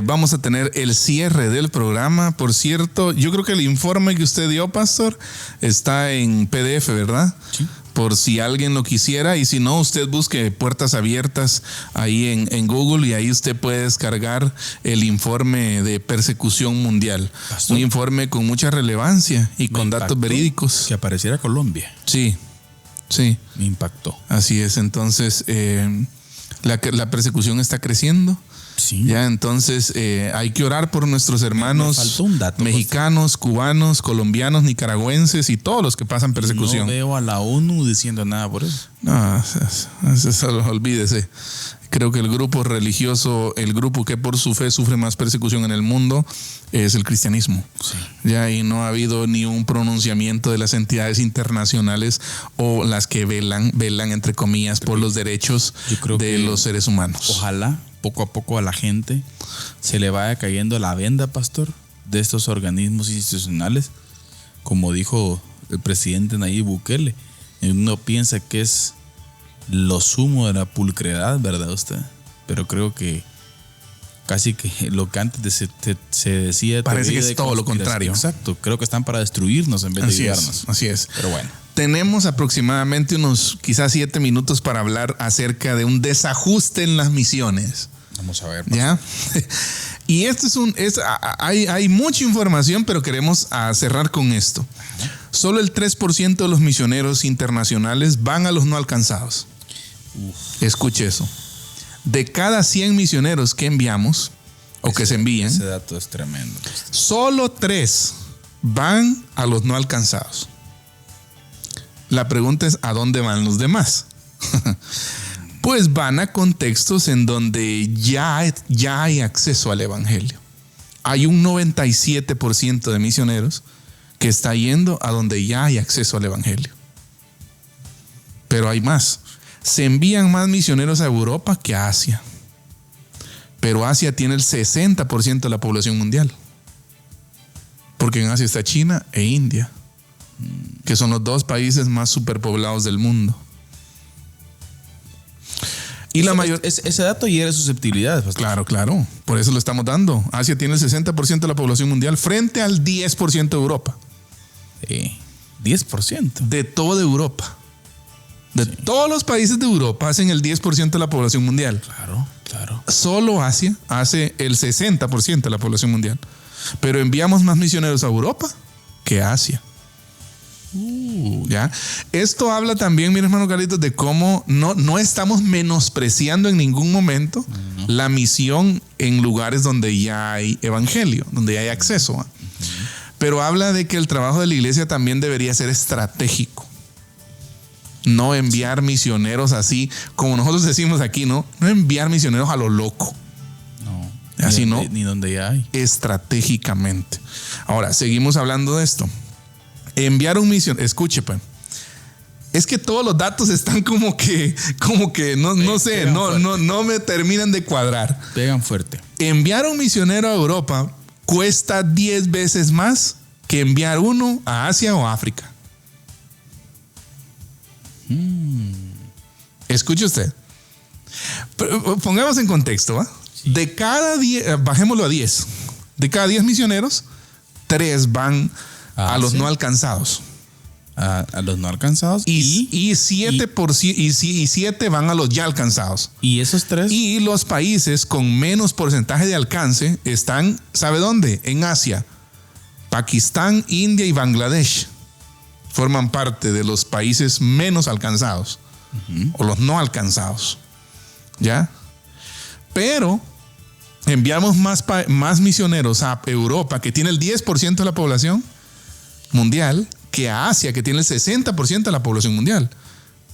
Vamos a tener el cierre del programa. Por cierto, yo creo que el informe que usted dio, pastor, está en PDF, ¿verdad? Sí. Por si alguien lo quisiera, y si no, usted busque Puertas Abiertas ahí en Google y ahí usted puede descargar el informe de persecución mundial. Pastor, un informe con mucha relevancia y con datos verídicos. Que apareciera Colombia. Sí, sí. Me impactó. Así es, entonces la persecución está creciendo. Sí. Ya, entonces hay que orar por nuestros hermanos mexicanos, cubanos, colombianos, nicaragüenses y todos los que pasan persecución. No veo a la ONU diciendo nada por eso. No, eso olvídese. Creo que el grupo religioso, el grupo que por su fe sufre más persecución en el mundo es el cristianismo. Sí. Ya, y no ha habido ni un pronunciamiento de las entidades internacionales o las que velan entre comillas por los derechos de los seres humanos. Ojalá poco a poco a la gente se le vaya cayendo la venda, pastor, de estos organismos institucionales. Como dijo el presidente Nayib Bukele, uno piensa que es lo sumo de la pulcredad, ¿verdad usted? Pero creo que casi que lo que antes se decía parece que es todo lo contrario. Exacto, creo que están para destruirnos en vez de ayudarnos. Así es. Pero bueno. Tenemos aproximadamente unos quizás 7 minutos para hablar acerca de un desajuste en las misiones. Vamos a ver. ¿Ya? Y esto hay mucha información, pero queremos cerrar con esto. Solo el 3% de los misioneros internacionales van a los no alcanzados. Escuche eso. De cada 100 misioneros que enviamos o que se envíen, ese dato es tremendo. Solo 3 van a los no alcanzados. La pregunta es, ¿a dónde van los demás? Pues van a contextos en donde ya hay acceso al evangelio. Hay un 97% de misioneros que está yendo a donde ya hay acceso al evangelio. Pero hay más. Se envían más misioneros a Europa que a Asia. Pero Asia tiene el 60% de la población mundial. Porque en Asia está China e India, que son los 2 países más superpoblados del mundo. Y ese dato hiere susceptibilidades. Claro. Por eso lo estamos dando. Asia tiene el 60% de la población mundial frente al 10% de Europa. 10%. De toda Europa. Todos los países de Europa hacen el 10% de la población mundial. Claro. Solo Asia hace el 60% de la población mundial. Pero enviamos más misioneros a Europa que a Asia. ¿Ya? Esto habla también, mi hermano Carlitos, de cómo no estamos menospreciando en ningún momento la misión en lugares donde ya hay evangelio, donde ya hay acceso. Pero habla de que el trabajo de la iglesia también debería ser estratégico. No enviar misioneros así, como nosotros decimos aquí, no enviar misioneros a lo loco. No. Así ni donde ya hay. Estratégicamente. Ahora, seguimos hablando de esto. Enviar un misionero, escuche, pues. Es que todos los datos están como que no sé, no me terminan de cuadrar. Pegan fuerte. Enviar un misionero a Europa cuesta 10 veces más que enviar uno a Asia o África. Escuche usted. Pongamos en contexto, ¿va? Sí. De cada 10, bajémoslo a 10. De cada 10 misioneros, 3 van a los no alcanzados. A los no alcanzados. Y 7 van a los ya alcanzados. ¿Y esos 3? Y los países con menos porcentaje de alcance están, ¿sabe dónde? En Asia. Pakistán, India y Bangladesh forman parte de los países menos alcanzados. O los no alcanzados. ¿Ya? Pero enviamos más misioneros a Europa, que tiene el 10% de la población mundial, que a Asia, que tiene el 60% de la población mundial.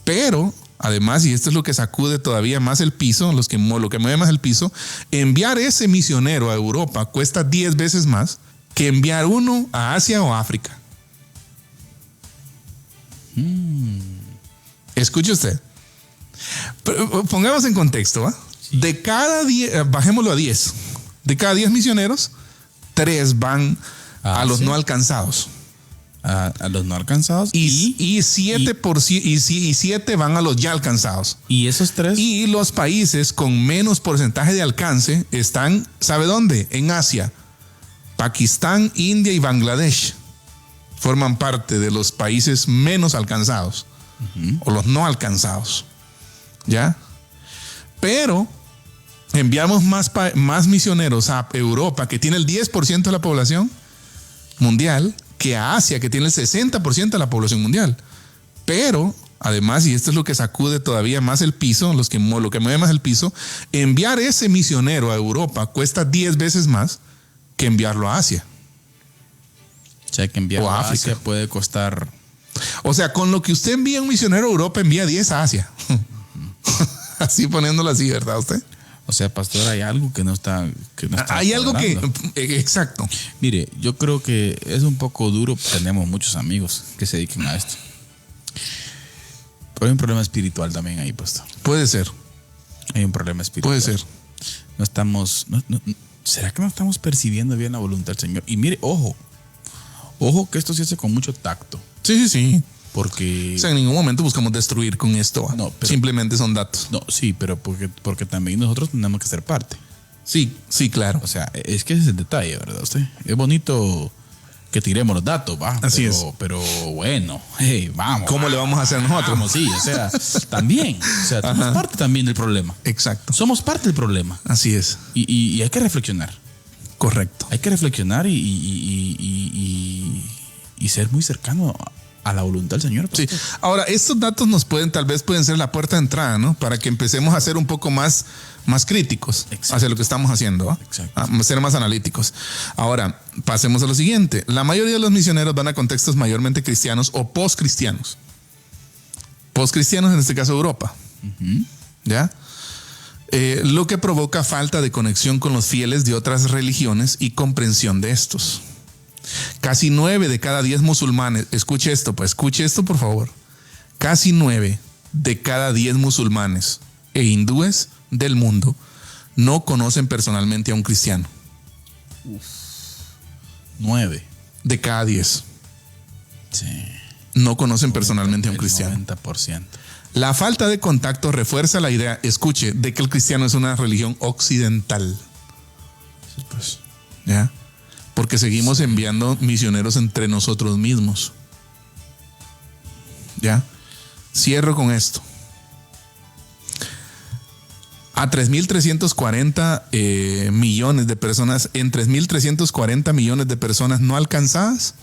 Pero, además, y esto es lo que sacude todavía más el piso, lo que mueve más el piso, enviar ese misionero a Europa cuesta 10 veces más que enviar uno a Asia o África. Escuche usted. Pongamos en contexto, ¿va? Sí. De cada 10, bajémoslo a 10. De cada 10 misioneros, 3 van a los no alcanzados. A los no alcanzados. Y 7 van a los ya alcanzados. ¿Y esos 3? Y los países con menos porcentaje de alcance están, ¿sabe dónde? En Asia. Pakistán, India y Bangladesh forman parte de los países menos alcanzados. O los no alcanzados. ¿Ya? Pero enviamos más misioneros a Europa, que tiene el 10% de la población mundial, que a Asia, que tiene el 60% de la población mundial. Pero, además, y esto es lo que sacude todavía más el piso, lo que mueve más el piso, enviar ese misionero a Europa cuesta 10 veces más que enviarlo a Asia. O sea, que enviarlo a Asia puede costar... O sea, con lo que usted envía un misionero a Europa, envía 10 a Asia. Así poniéndolo así, ¿verdad usted? O sea, pastor, hay algo que no está hay algo que... Exacto. Mire, yo creo que es un poco duro. Tenemos muchos amigos que se dediquen a esto. Pero hay un problema espiritual también ahí, pastor. Puede ser. Hay un problema espiritual. Puede ser. No estamos... ¿Será que no estamos percibiendo bien la voluntad del Señor? Y mire, ojo que esto se hace con mucho tacto. Sí. Porque... O sea, en ningún momento buscamos destruir con esto. No, pero, simplemente son datos. No, sí, pero porque también nosotros tenemos que ser parte. Sí, claro. O sea, es que ese es el detalle, ¿verdad usted? Es bonito que tiremos los datos, ¿va? Así es. Pero bueno, hey, vamos. ¿Cómo le vamos a hacer nosotros? Vamos, sí, o sea, también. O sea, somos parte también del problema. Exacto. Somos parte del problema. Así es. Y hay que reflexionar. Correcto. Hay que reflexionar y ser muy cercano a la voluntad del Señor. Sí. Ahora, estos datos tal vez pueden ser la puerta de entrada, ¿no? Para que empecemos a ser un poco más críticos. Exacto. Hacia lo que estamos haciendo, ¿no? Exacto. A ser más analíticos. Ahora, pasemos a lo siguiente. La mayoría de los misioneros van a contextos mayormente cristianos o postcristianos. Postcristianos, en este caso Europa. ¿Ya? Lo que provoca falta de conexión con los fieles de otras religiones y comprensión de estos. Casi 9 de cada 10 musulmanes, escuche esto por favor. Casi 9 de cada 10 musulmanes e hindúes del mundo no conocen personalmente a un cristiano. 9 de cada 10. Sí. No conocen personalmente a un cristiano. 90%. La falta de contacto refuerza la idea, escuche, de que el cristiano es una religión occidental. Sí, pues. ¿Ya? Porque seguimos enviando misioneros entre nosotros mismos. ¿Ya? Cierro con esto. A 3.340 millones de personas, en 3.340 millones de personas no alcanzadas,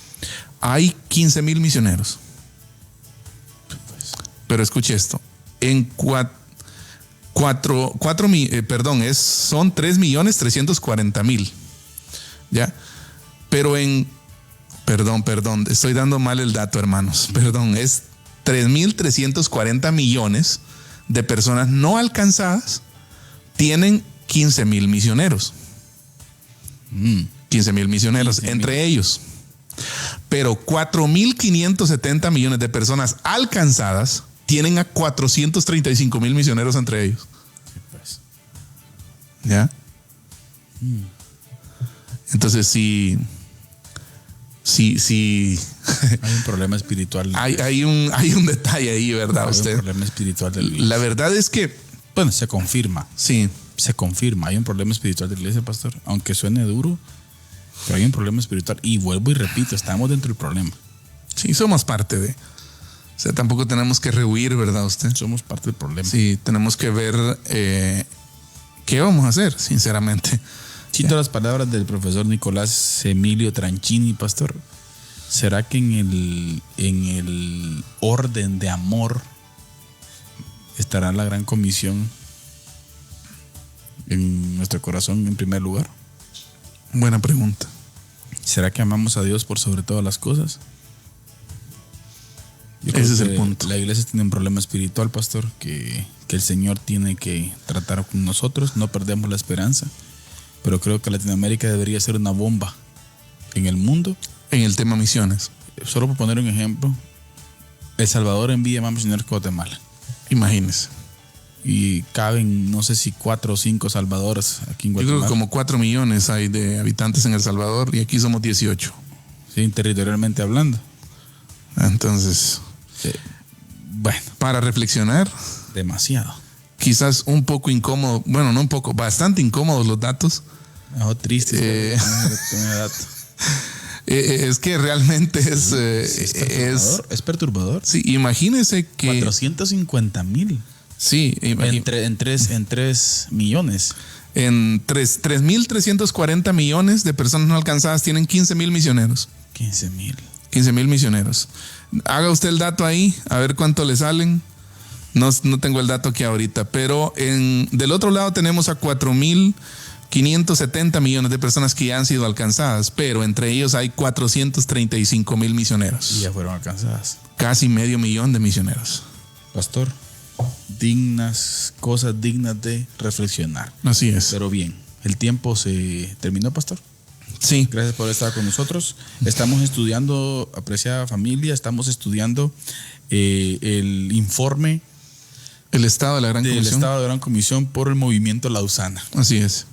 hay 15,000 misioneros. Pero escuche esto. Son 3.340.000. ¿Ya? Pero Perdón, estoy dando mal el dato, hermanos. Perdón, es 3.340 millones de personas no alcanzadas tienen 15.000 misioneros. 15.000 misioneros, 15,000 entre ellos. Pero 4.570 millones de personas alcanzadas tienen a 435.000 misioneros entre ellos. ¿Ya? Entonces, sí. Hay un problema espiritual. Hay un detalle ahí, ¿verdad? Hay un problema espiritual de la iglesia. La verdad es que... Bueno, se confirma. Sí. Se confirma. Hay un problema espiritual de la iglesia, pastor. Aunque suene duro, pero hay un problema espiritual. Y vuelvo y repito, estamos dentro del problema. Sí, somos parte de... O sea, tampoco tenemos que rehuir, ¿verdad usted? Somos parte del problema. Sí, tenemos que ver qué vamos a hacer, sinceramente. Cito las palabras del profesor Nicolás Emilio Tranchini, pastor. ¿Será que en el orden de amor estará la gran comisión en nuestro corazón en primer lugar? Buena pregunta. ¿Será que amamos a Dios por sobre todas las cosas? Ese es el punto. La iglesia tiene un problema espiritual, pastor, que el Señor tiene que tratar con nosotros. No perdemos la esperanza. Pero creo que Latinoamérica debería ser una bomba en el mundo. En el tema misiones. Solo por poner un ejemplo, El Salvador envía más misioneros que Guatemala. Imagínese. Y caben, no sé si 4 o 5 salvadores aquí en Guatemala. Yo creo que como 4 millones hay de habitantes en El Salvador y aquí somos 18. Sí, territorialmente hablando. Entonces, bueno. Para reflexionar. Demasiado. Quizás un poco incómodo, bueno, no un poco, bastante incómodos los datos. Triste. Es que realmente es perturbador. Sí, imagínese que 450,000. Sí, en 3 millones. En 3.340 millones de personas no alcanzadas tienen 15,000 misioneros. 15,000 misioneros. Haga usted el dato ahí, a ver cuánto le salen. No tengo el dato aquí ahorita, pero del otro lado tenemos a 4.570 millones de personas que ya han sido alcanzadas, pero entre ellos hay 435,000 misioneros. Y ya fueron alcanzadas. Casi 500,000 de misioneros. Pastor, cosas dignas de reflexionar. Así es. Pero bien, el tiempo se terminó, pastor. Sí. Gracias por estar con nosotros. Estamos estudiando, apreciada familia, estamos estudiando el informe. El estado de la Gran Comisión. El estado de la Gran Comisión por el movimiento Lausana. Así es.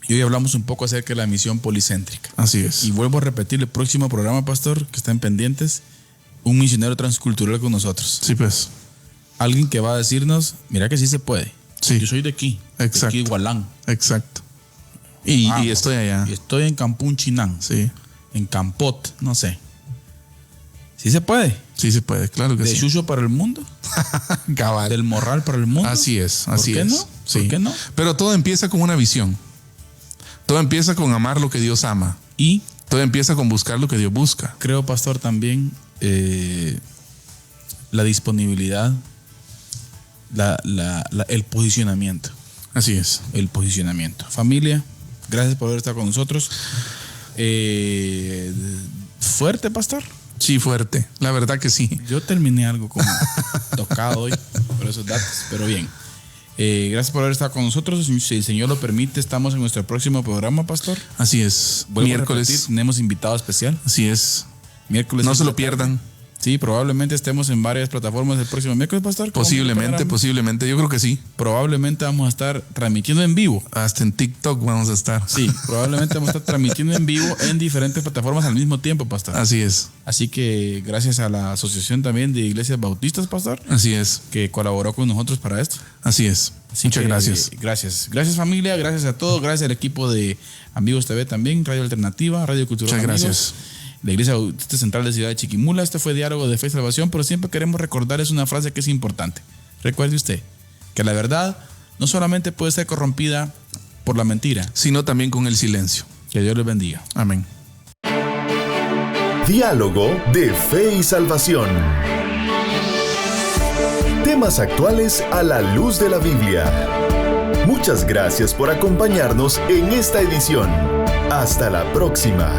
Y hoy hablamos un poco acerca de la misión policéntrica. Así es. Y vuelvo a repetir el próximo programa, pastor, que estén pendientes, un misionero transcultural con nosotros. Sí, pues. Alguien que va a decirnos, mira que sí se puede. Sí. Yo soy de aquí. Exacto. De aquí, Igualán. Exacto. Y estoy allá. Y estoy en Campún Chinán. Sí. En Campot, no sé. ¿Sí se puede? Sí se puede, claro que sí. ¿De Chucho para el mundo? Cabal. ¿Del Morral para el mundo? Así es, así es. ¿Por qué no? Sí. ¿Por qué no? Pero todo empieza con una visión. Todo empieza con amar lo que Dios ama. Y todo empieza con buscar lo que Dios busca. Creo, pastor, también la disponibilidad, el posicionamiento. Así es. El posicionamiento. Familia, gracias por haber estado con nosotros. ¿Fuerte, pastor? Sí, fuerte. La verdad que sí. Yo terminé algo como tocado hoy por esos datos, pero bien. Gracias por haber estado con nosotros. Si el Señor lo permite, estamos en nuestro próximo programa, pastor. Así es. Miércoles. Tenemos invitado especial. Así es. Miércoles. No se lo pierdan. Sí, probablemente estemos en varias plataformas el próximo miércoles, pastor. Posiblemente. Yo creo que sí. Probablemente vamos a estar transmitiendo en vivo. Hasta en TikTok vamos a estar. Sí, probablemente vamos a estar transmitiendo en vivo en diferentes plataformas al mismo tiempo, pastor. Así es. Así que gracias a la Asociación también de Iglesias Bautistas, pastor. Así es. Que colaboró con nosotros para esto. Así es. Muchas gracias. Gracias, familia. Gracias a todos. Gracias al equipo de Amigos TV también, Radio Alternativa, Radio Cultural. Muchas Amigos. gracias. La Iglesia Bautista Central de Ciudad de Chiquimula. Este fue Diálogo de Fe y Salvación, pero siempre queremos recordarles una frase que es importante. Recuerde usted que la verdad no solamente puede ser corrompida por la mentira, sino también con el silencio. Que Dios les bendiga. Amén. Diálogo de Fe y Salvación. Temas actuales a la luz de la Biblia. Muchas gracias por acompañarnos en esta edición. Hasta la próxima.